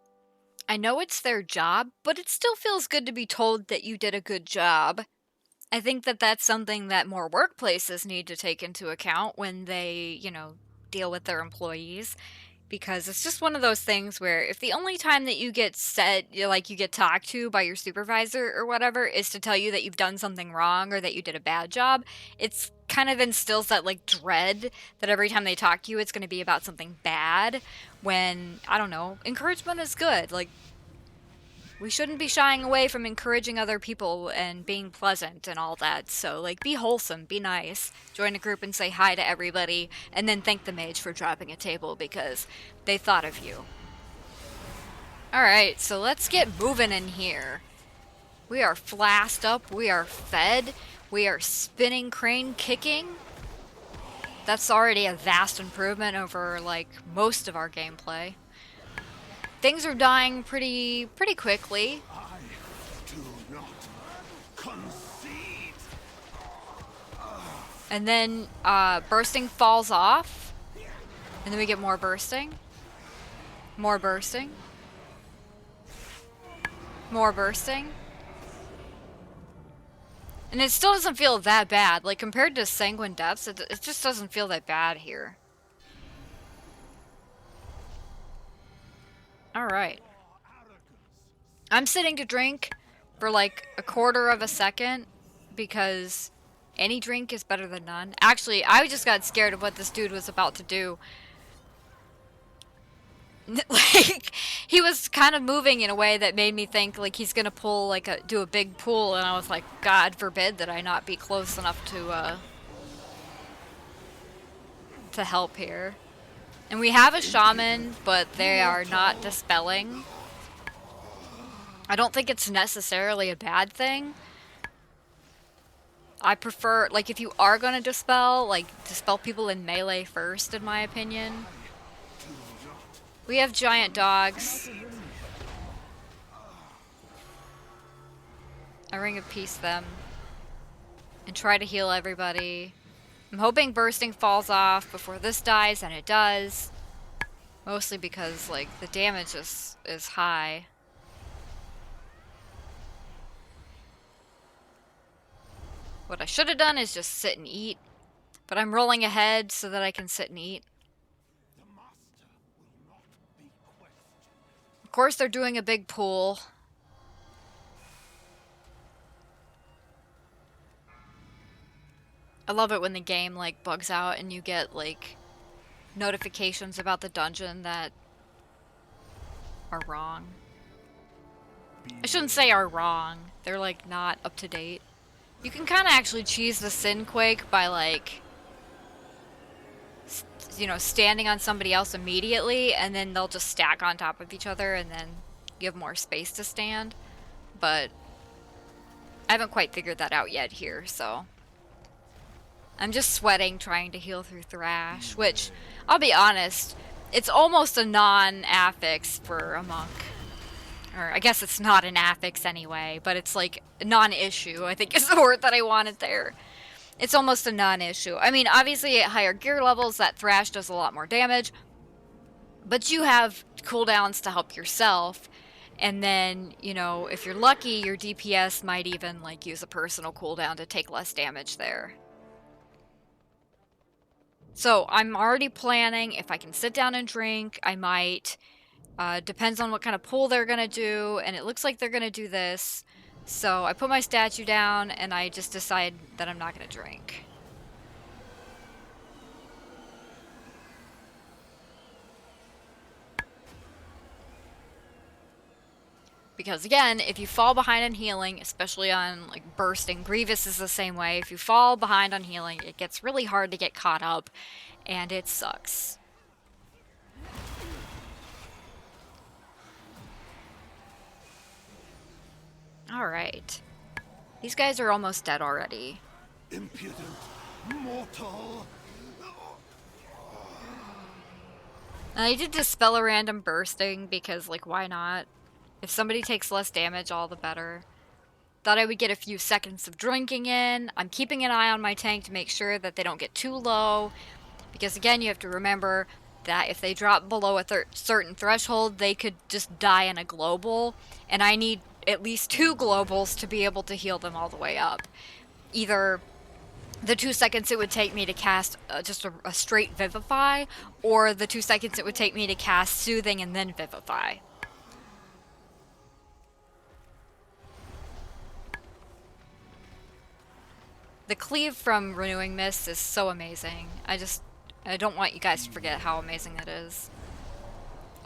I know it's their job, but it still feels good to be told that you did a good job. I think that that's something that more workplaces need to take into account when they, you know, deal with their employees. Because it's just one of those things where if the only time that you get said, like, you get talked to by your supervisor or whatever is to tell you that you've done something wrong or that you did a bad job, it's kind of instills that, like, dread that every time they talk to you it's going to be about something bad, when, I don't know, encouragement is good. Like, we shouldn't be shying away from encouraging other people and being pleasant and all that. So, like, be wholesome, be nice, join a group and say hi to everybody, and then thank the mage for dropping a table because they thought of you. Alright, so let's get moving in here. We are flasked up, we are fed, we are spinning crane kicking. That's already a vast improvement over, like, most of our gameplay. Things are dying pretty quickly. I do not concede. And then bursting falls off. And then we get more bursting. More bursting. More bursting. And it still doesn't feel that bad. Like, compared to Sanguine Depths, it just doesn't feel that bad here. Alright. I'm sitting to drink for like a quarter of a second because any drink is better than none. Actually, I just got scared of what this dude was about to do. Like, he was kind of moving in a way that made me think, like, he's gonna pull, like, do a big pull, and I was like, God forbid that I not be close enough to help here. And we have a shaman, but they are not dispelling. I don't think it's necessarily a bad thing. I prefer, like, if you are gonna dispel, like, dispel people in melee first, in my opinion. We have giant dogs. I ring of peace them. And try to heal everybody. I'm hoping bursting falls off before this dies, and it does. Mostly because, like, the damage is high. What I should have done is just sit and eat. But I'm rolling ahead so that I can sit and eat. Of course they're doing a big pool. I love it when the game, like, bugs out and you get, like, notifications about the dungeon that are wrong. I shouldn't say are wrong. They're, like, not up to date. You can kind of actually cheese the Sin Quake by, like, you know, standing on somebody else immediately, and then they'll just stack on top of each other, and then you have more space to stand. But I haven't quite figured that out yet here, so I'm just sweating trying to heal through Thrash, which, I'll be honest, it's almost a non-affix for a monk. Or I guess it's not an affix anyway, but it's like a non-issue, I think is the word that I wanted there. It's almost a non-issue. I mean, obviously at higher gear levels, that Thrash does a lot more damage, but you have cooldowns to help yourself, and then, you know, if you're lucky, your DPS might even, like, use a personal cooldown to take less damage there. So I'm already planning, if I can sit down and drink, I might. Depends on what kind of pull they're gonna do, and it looks like they're gonna do this. So I put my statue down, and I just decide that I'm not gonna drink. Because again, if you fall behind on healing, especially on, like, bursting, Grievous is the same way. If you fall behind on healing, it gets really hard to get caught up, and it sucks. Alright. These guys are almost dead already. Impudent mortal. I did dispel a random bursting because, like, why not? If somebody takes less damage, all the better. Thought I would get a few seconds of drinking in. I'm keeping an eye on my tank to make sure that they don't get too low. Because again, you have to remember that if they drop below a certain threshold, they could just die in a global. And I need at least 2 globals to be able to heal them all the way up. Either the 2 seconds it would take me to cast just a straight Vivify, or the 2 seconds it would take me to cast Soothing and then Vivify. The cleave from Renewing Mist is so amazing. I don't want you guys to forget how amazing that is.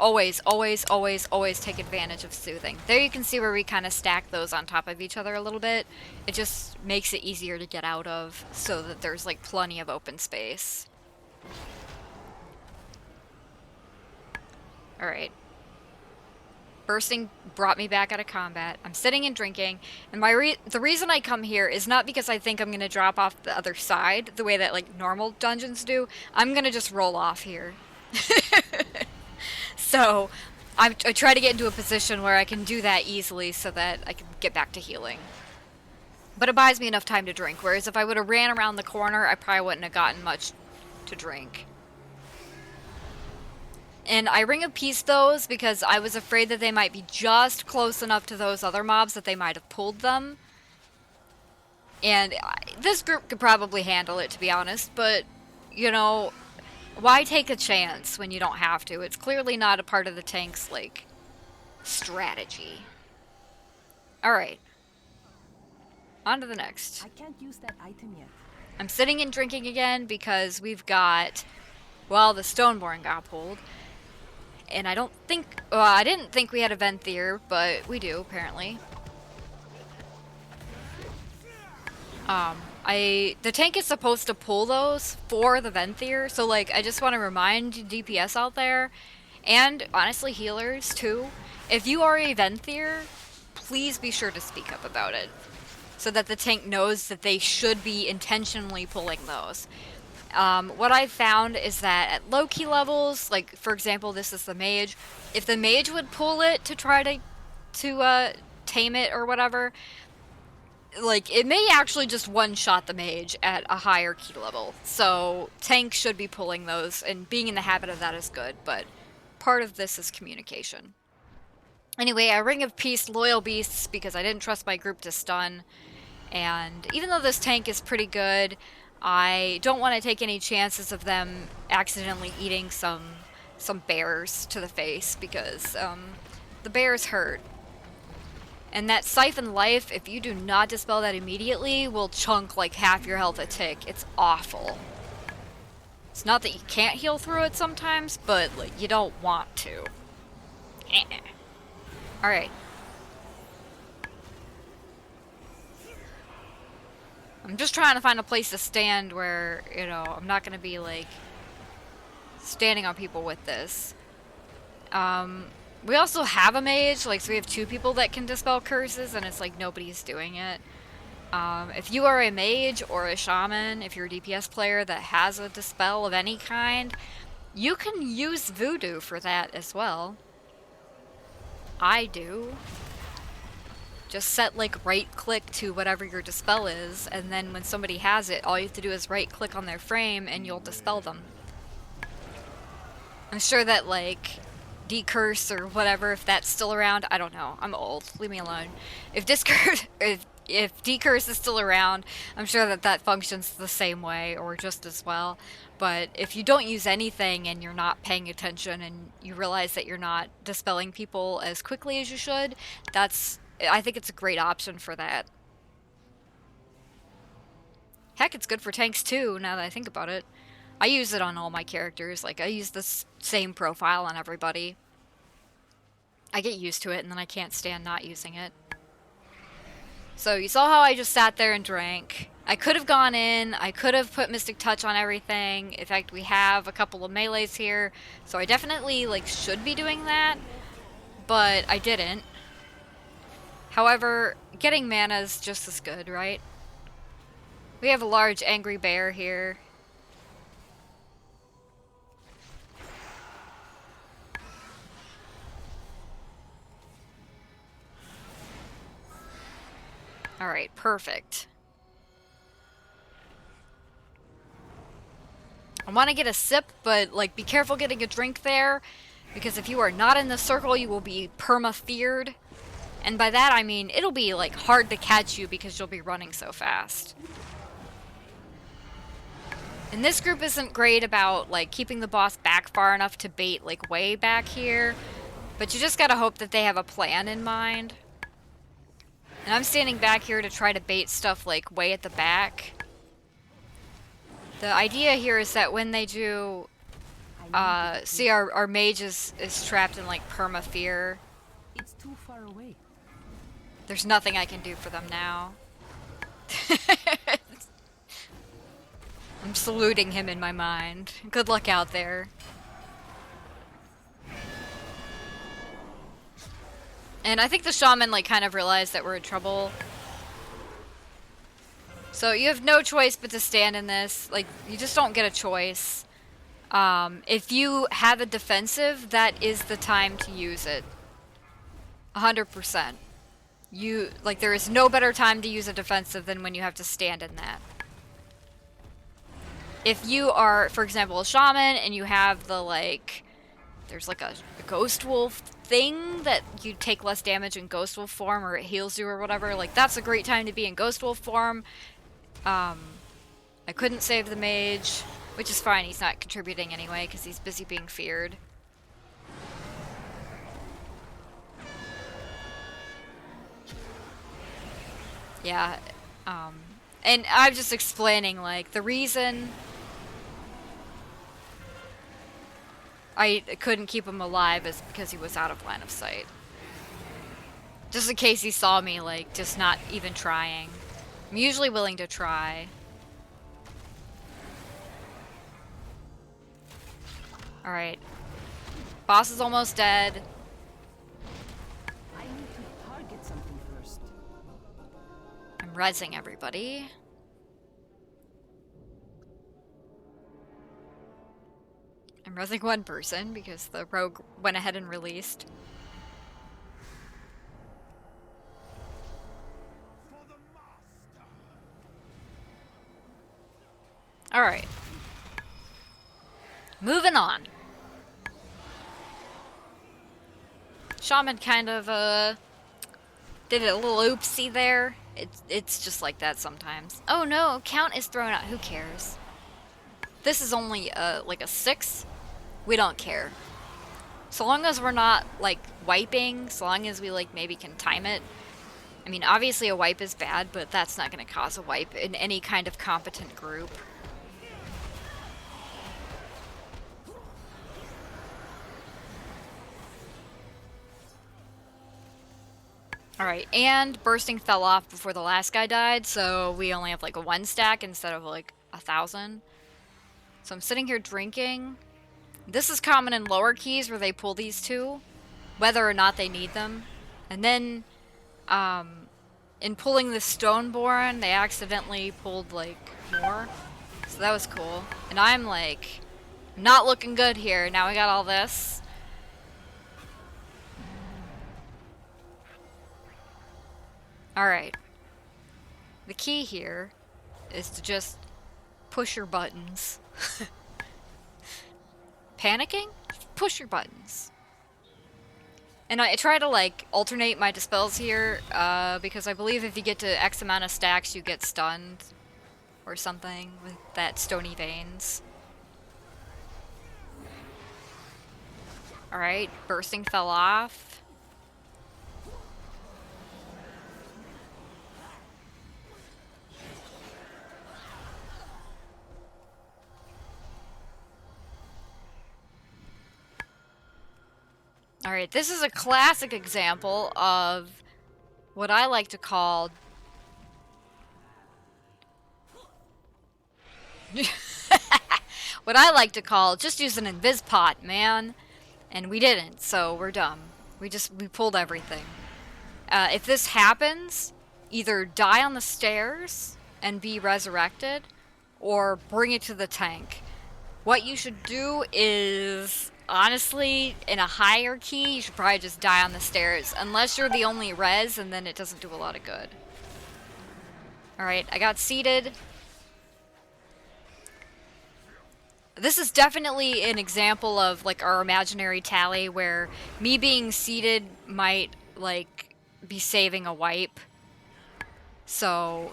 Always, always, always, always take advantage of Soothing. There you can see where we kind of stack those on top of each other a little bit. It just makes it easier to get out of, so that there's, like, plenty of open space. Alright. Bursting brought me back out of combat. I'm sitting and drinking, and the reason I come here is not because I think I'm going to drop off the other side, the way that, like, normal dungeons do. I'm going to just roll off here. So, I try to get into a position where I can do that easily so that I can get back to healing. But it buys me enough time to drink, whereas if I would have ran around the corner, I probably wouldn't have gotten much to drink. And I ring of peace those because I was afraid that they might be just close enough to those other mobs that they might have pulled them. And this group could probably handle it, to be honest, but, you know, why take a chance when you don't have to? It's clearly not a part of the tank's, like, strategy. Alright. On to the next. I can't use that item yet. I'm sitting and drinking again because we've got, well, the Stoneborn got pulled. And I don't think, well, I didn't think we had a Venthyr, but we do, apparently. The tank is supposed to pull those for the Venthyr, so, like, I just want to remind DPS out there, and honestly healers too, if you are a Venthyr, please be sure to speak up about it, so that the tank knows that they should be intentionally pulling those. What I've found is that at low key levels, like for example, this is the mage. If the mage would pull it to try to tame it or whatever, like it may actually just one-shot the mage at a higher key level. So tank should be pulling those, and being in the habit of that is good. But part of this is communication. Anyway, I Ring of Peace Loyal Beasts because I didn't trust my group to stun. And even though this tank is pretty good, I don't want to take any chances of them accidentally eating some bears to the face because the bears hurt. And that Siphon Life, if you do not dispel that immediately, will chunk like half your health a tick. It's awful. It's not that you can't heal through it sometimes, but like you don't want to. Alright. I'm just trying to find a place to stand where, you know, I'm not going to be, like, standing on people with this. We also have a mage, like, so we have 2 people that can dispel curses, and it's like nobody's doing it. If you are a mage or a shaman, if you're a DPS player that has a dispel of any kind, you can use voodoo for that as well. I do. Just set like right click to whatever your dispel is, and then when somebody has it, all you have to do is right click on their frame and you'll dispel them. I'm sure that like decurse or whatever, if that's still around, I don't know. I'm old. Leave me alone. If if decurse is still around, I'm sure that that functions the same way or just as well. But if you don't use anything and you're not paying attention and you realize that you're not dispelling people as quickly as you should, I think it's a great option for that. Heck, it's good for tanks too, now that I think about it. I use it on all my characters. Like, I use the same profile on everybody. I get used to it, and then I can't stand not using it. So, you saw how I just sat there and drank. I could have gone in. I could have put Mystic Touch on everything. In fact, we have a couple of melees here. So, I definitely, like, should be doing that. But I didn't. However, getting mana is just as good, right? We have a large angry bear here. Alright, perfect. I want to get a sip, but like be careful getting a drink there, because if you are not in the circle, you will be perma-feared. And by that I mean it'll be like hard to catch you because you'll be running so fast. And this group isn't great about like keeping the boss back far enough to bait like way back here, but you just gotta hope that they have a plan in mind. And I'm standing back here to try to bait stuff like way at the back. The idea here is that when they do, see our mage is trapped in like perma-fear. It's too far away. There's nothing I can do for them now. I'm saluting him in my mind. Good luck out there. And I think the shaman like kind of realized that we're in trouble. So you have no choice but to stand in this. Like, you just don't get a choice. If you have a defensive, that is the time to use it. 100%. There is no better time to use a defensive than when you have to stand in that. If you are, for example, a shaman and you have the, like, there's like a ghost wolf thing that you take less damage in ghost wolf form, or it heals you or whatever, like, that's a great time to be in ghost wolf form. I couldn't save the mage, which is fine, he's not contributing anyway because he's busy being feared. Yeah, and I'm just explaining, like, the reason I couldn't keep him alive is because he was out of line of sight. Just in case he saw me, like, just not even trying. I'm usually willing to try. Alright. Boss is almost dead. I need to target something first. I'm rezzing everybody. I'm resing one person because the rogue went ahead and released. For the master. Alright. Moving on. Shaman kind of, did a little oopsie there. It's just like that sometimes. Oh no, count is thrown out. Who cares? This is only, like a 6. We don't care. So long as we're not, like, wiping, so long as we, like, maybe can time it. I mean, obviously a wipe is bad, but that's not going to cause a wipe in any kind of competent group. Alright, and bursting fell off before the last guy died, so we only have like a 1 stack instead of like 1,000. So I'm sitting here drinking. This is common in lower keys where they pull these two, whether or not they need them. And then, in pulling the Stoneborn, they accidentally pulled like more. So that was cool. And I'm like, not looking good here. Now we got all this. Alright. The key here is to just push your buttons. Panicking? Push your buttons. And I try to like alternate my dispels here, because I believe if you get to X amount of stacks you get stunned or something with that Stony Veins. Alright, bursting fell off. Alright, this is a classic example of what I like to call just use an invis pot, man. And we didn't, so we're dumb. We pulled everything. If this happens, either die on the stairs and be resurrected, or bring it to the tank. What you should do is, honestly, in a higher key, you should probably just die on the stairs. Unless you're the only res, and then it doesn't do a lot of good. Alright, I got seated. This is definitely an example of, like, our imaginary tally, where me being seated might, like, be saving a wipe. So,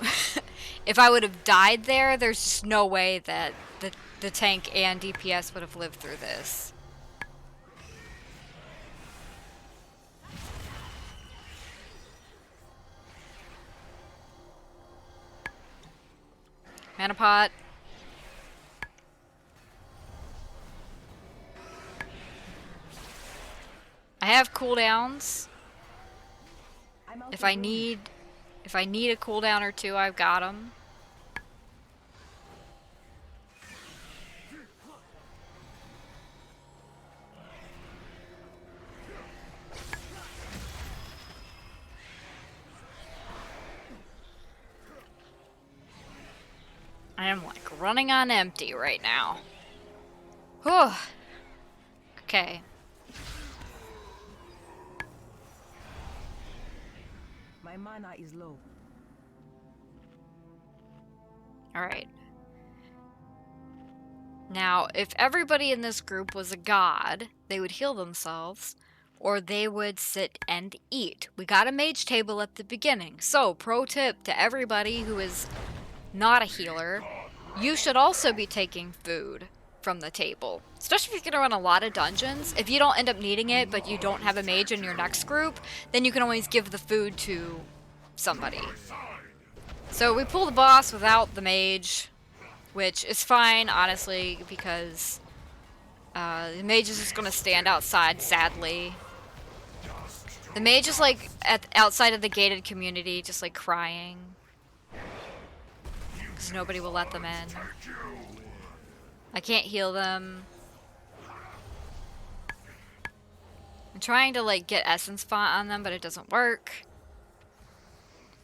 if I would have died there, there's just no way that the tank and DPS would have lived through this. Mana pot. I have cooldowns. If I need a cooldown or two, I've got them. I am like running on empty right now. Whew. Okay. My mana is low. Alright. Now, if everybody in this group was a god, they would heal themselves, or they would sit and eat. We got a mage table at the beginning, so pro tip to everybody who is not a healer, you should also be taking food from the table. Especially if you're gonna run a lot of dungeons. If you don't end up needing it, but you don't have a mage in your next group, then you can always give the food to somebody. So we pull the boss without the mage, which is fine, honestly, because the mage is just gonna stand outside, sadly. The mage is like outside of the gated community, just like crying. Because nobody will let them in. I can't heal them. I'm trying to like get essence font on them, but it doesn't work.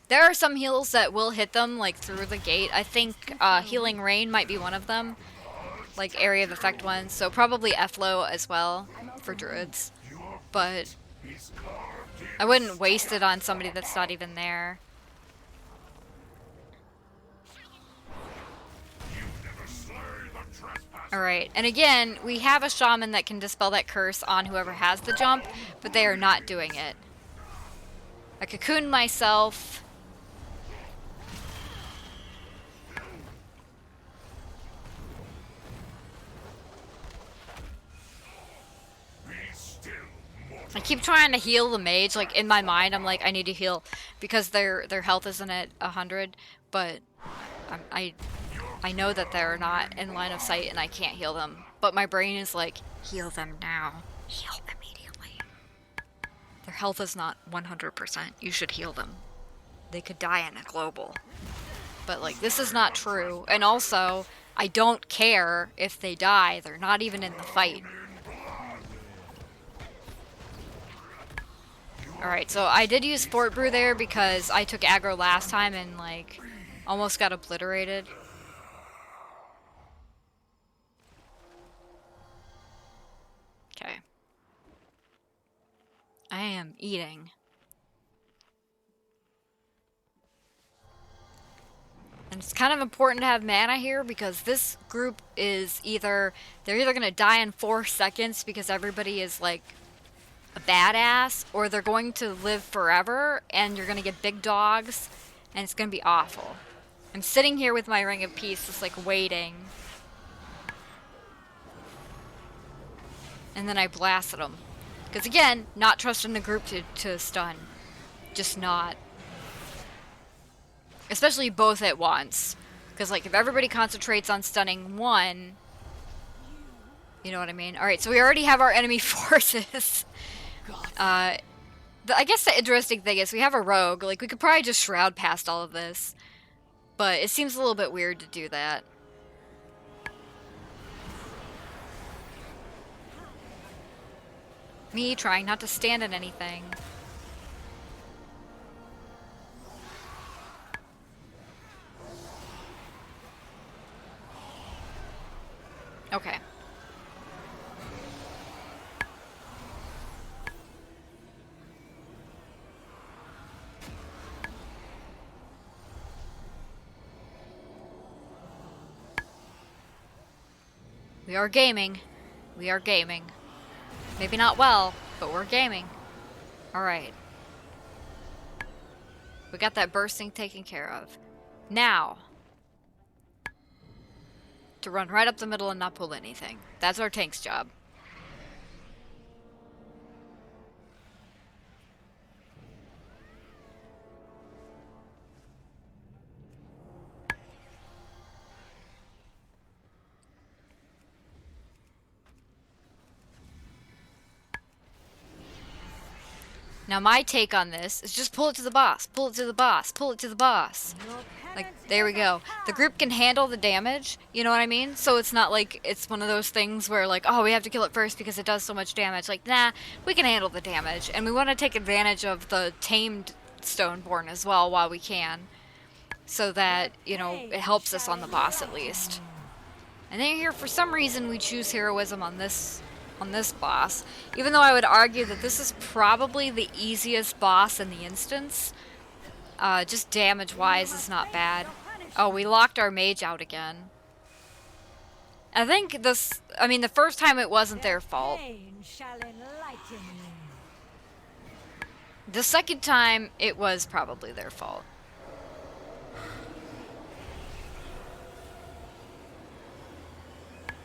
There are some heals that will hit them like through the gate. I think Healing Rain might be one of them. like area of effect ones, so probably F-Low as well for druids. But I wouldn't waste it on somebody that's not even there. Alright, and again, we have a shaman that can dispel that curse on whoever has the jump, but they are not doing it. I cocooned myself. I keep trying to heal the mage, like in my mind I'm like I need to heal because their health isn't at 100, but I know that they're not in line of sight and I can't heal them. But my brain is like, heal them now. Heal immediately. Their health is not 100%. You should heal them. They could die in a global. But like, this is not true. And also, I don't care if they die. They're not even in the fight. Alright, so I did use Fort Brew there because I took aggro last time and like, almost got obliterated. Okay. I am eating. And it's kind of important to have mana here because this group is they're either going to die in 4 seconds because everybody is like a badass, or they're going to live forever and you're going to get big dogs and it's going to be awful. I'm sitting here with my Ring of Peace just like waiting. And then I blasted them. Because again, not trusting the group to stun. Just not. Especially both at once. Because like if everybody concentrates on stunning one, you know what I mean? Alright, so we already have our enemy forces. I guess the interesting thing is we have a rogue. Like we could probably just shroud past all of this. But it seems a little bit weird to do that. Me trying not to stand in anything. Okay. We are gaming. We are gaming. Maybe not well, but we're gaming. Alright. We got that bursting taken care of. Now, to run right up the middle and not pull anything. That's our tank's job. Now my take on this is just pull it to the boss, pull it to the boss, pull it to the boss. Like, there we go. The group can handle the damage, you know what I mean? So it's not like it's one of those things where like, oh, we have to kill it first because it does so much damage. Like, nah, we can handle the damage. And we want to take advantage of the tamed Stoneborn as well while we can. So that, you know, it helps us on the boss at least. And then here, for some reason, we choose heroism on this boss, even though I would argue that this is probably the easiest boss in the instance. Just damage-wise is not bad. Oh, we locked our mage out again. I think this, I mean, the first time it wasn't their fault. The second time, it was probably their fault.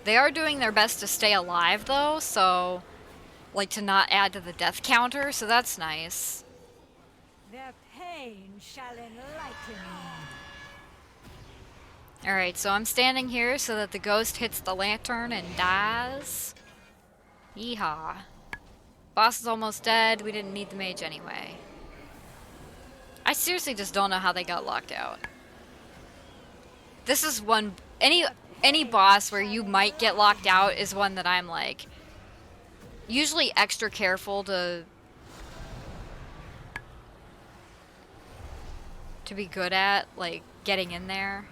They are doing their best to stay alive, though, so, like, to not add to the death counter, so that's nice. Their pain shall enlighten you. Alright, so I'm standing here so that the ghost hits the lantern and dies. Yeehaw. Boss is almost dead. We didn't need the mage anyway. I seriously just don't know how they got locked out. This is one... Any boss where you might get locked out is one that I'm like usually extra careful to be good at, like getting in there.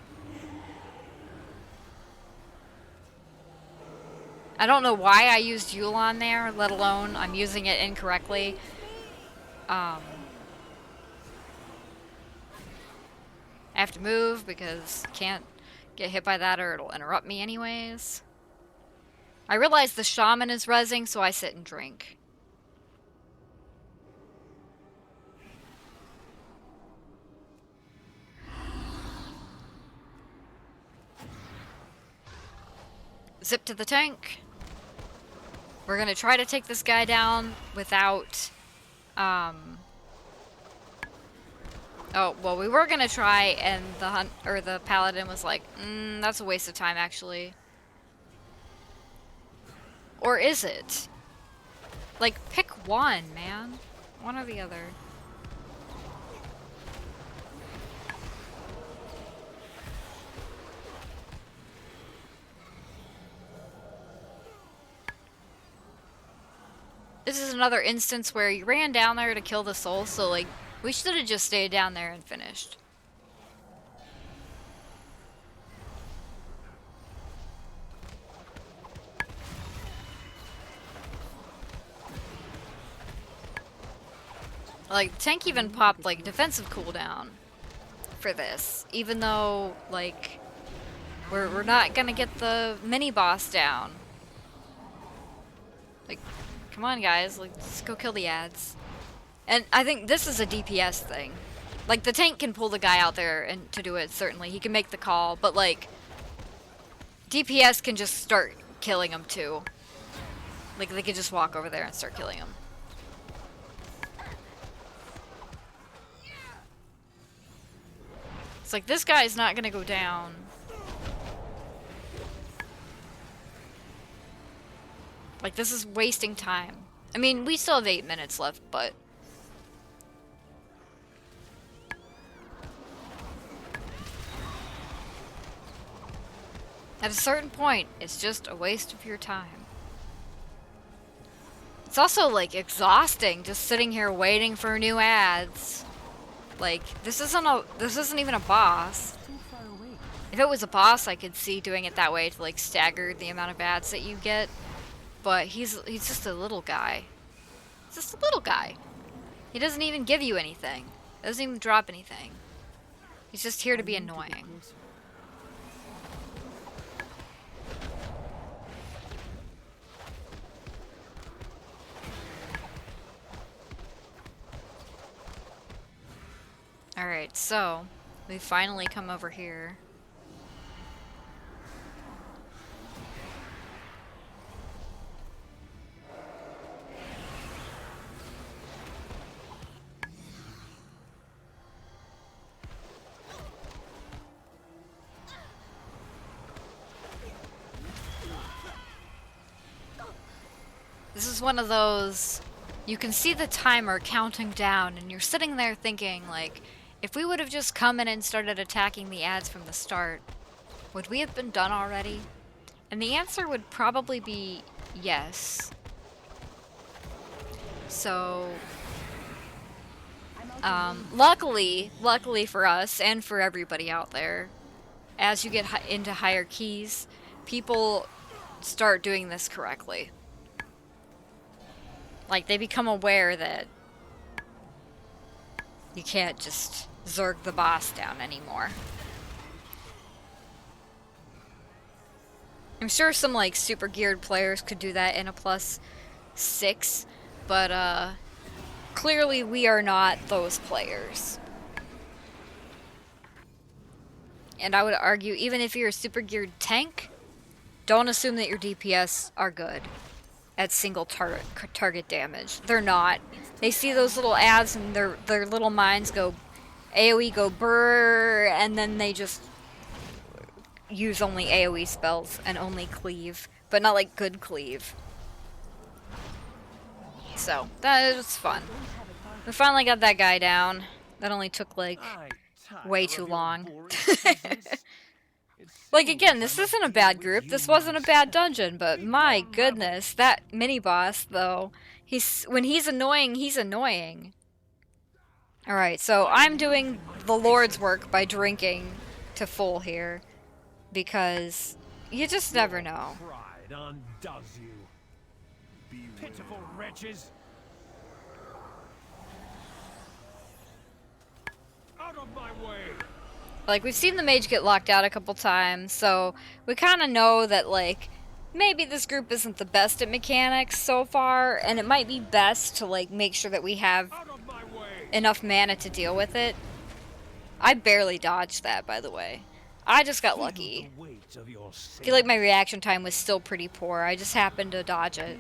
I don't know why I used Yule on there, let alone I'm using it incorrectly. I have to move because can't get hit by that or it'll interrupt me anyways. I realize the shaman is rezzing, so I sit and drink. Zip to the tank. We're gonna try to take this guy down without, oh, well, we were gonna try, and the paladin was like, that's a waste of time, actually. Or is it? Like, pick one, man. One or the other. This is another instance where you ran down there to kill the soul, so, like, we should have just stayed down there and finished. Like, the tank even popped, like, defensive cooldown for this. Even though, like, we're not gonna get the mini-boss down. Like, come on, guys. Like, let's go kill the ads. And I think this is a DPS thing. Like, the tank can pull the guy out there and to do it, certainly. He can make the call, but, like, DPS can just start killing him, too. Like, they could just walk over there and start killing him. It's like, this guy's not gonna go down. Like, this is wasting time. I mean, we still have 8 minutes left, but... at a certain point, it's just a waste of your time. It's also, like, exhausting just sitting here waiting for new ads. Like, this isn't even a boss. If it was a boss, I could see doing it that way to, like, stagger the amount of ads that you get. But he's just a little guy. He's just a little guy. He doesn't even give you anything. He doesn't even drop anything. He's just here to be annoying. Alright, so we finally come over here. This is one of those, you can see the timer counting down and you're sitting there thinking, like, if we would have just come in and started attacking the ads from the start, would we have been done already? And the answer would probably be yes. So, luckily for us and for everybody out there, as you get into higher keys, people start doing this correctly. Like, they become aware that you can't just zerg the boss down anymore. I'm sure some, like, super geared players could do that in a +6, but, clearly we are not those players. And I would argue, even if you're a super geared tank, don't assume that your DPS are good at single target damage. They're not. They see those little ads and their little minds go AoE, go brrr, and then they just use only AoE spells and only cleave, but not like good cleave. So that was fun. We finally got that guy down. That only took like way too long. Like, again, this isn't a bad group. This wasn't a bad dungeon, but my goodness, that mini-boss, though, when he's annoying, he's annoying. Alright, so I'm doing the Lord's work by drinking to full here, because you just never know. undoes you. Pitiful wretches. Out of my way. Like, we've seen the mage get locked out a couple times, so we kind of know that, like, maybe this group isn't the best at mechanics so far, and it might be best to, like, make sure that we have Out of my way. enough mana to deal with it. I barely dodged that, by the way. I just got lucky. The weight of your I feel like my reaction time was still pretty poor. I just happened to dodge it.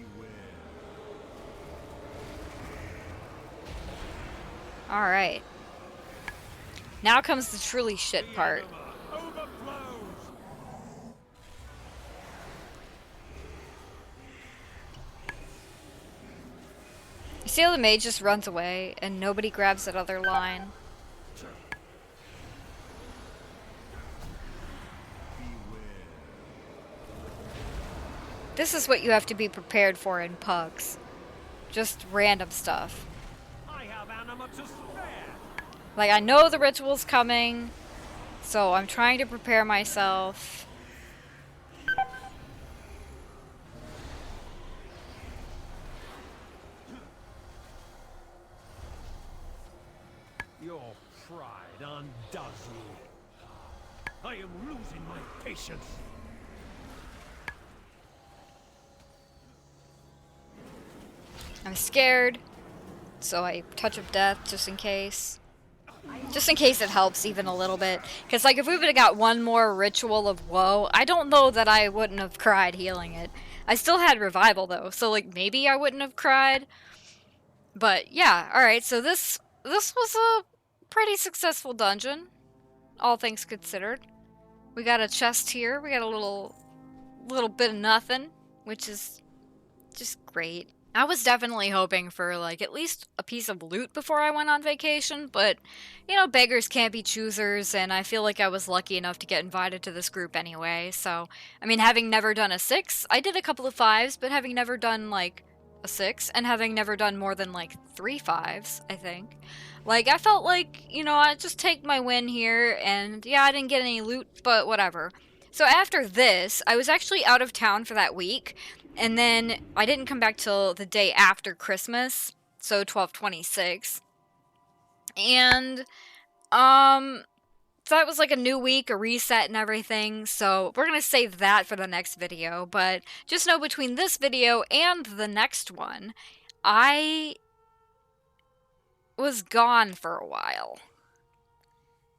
Alright. Now comes the truly shit part. overflows. You see how the mage just runs away and nobody grabs that other line? This is what you have to be prepared for in pugs. Just random stuff. I have anima to spare. Like, I know the ritual's coming, so I'm trying to prepare myself. Your pride undoes you. I am losing my patience. I'm scared, so I touch of death just in case. Just in case it helps even a little bit. Because, like, if we would have got one more ritual of woe, I don't know that I wouldn't have cried healing it. I still had revival, though, so, like, maybe I wouldn't have cried. But, yeah, alright, so this was a pretty successful dungeon, all things considered. We got a chest here, we got a little bit of nothing, which is just great. I was definitely hoping for, like, at least a piece of loot before I went on vacation, but, you know, beggars can't be choosers, and I feel like I was lucky enough to get invited to this group anyway, so, I mean, having never done a 6, I did a couple of 5s, but having never done, like, a 6, and having never done more than, like, 3 5s, I think. Like, I felt like, you know, I'd just take my win here, and, yeah, I didn't get any loot, but whatever. So after this, I was actually out of town for that week, and then I didn't come back till the day after Christmas, so 12/26. And, so that was like a new week, a reset and everything, so we're gonna save that for the next video, but just know between this video and the next one, I was gone for a while.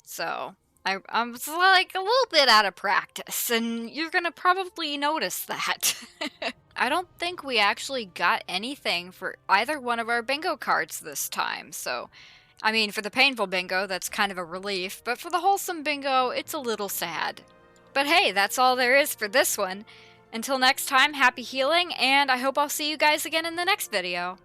So, I was like a little bit out of practice, and you're gonna probably notice that. I don't think we actually got anything for either one of our bingo cards this time, so, I mean, for the painful bingo, that's kind of a relief, but for the wholesome bingo, it's a little sad. But hey, that's all there is for this one. Until next time, happy healing, and I hope I'll see you guys again in the next video.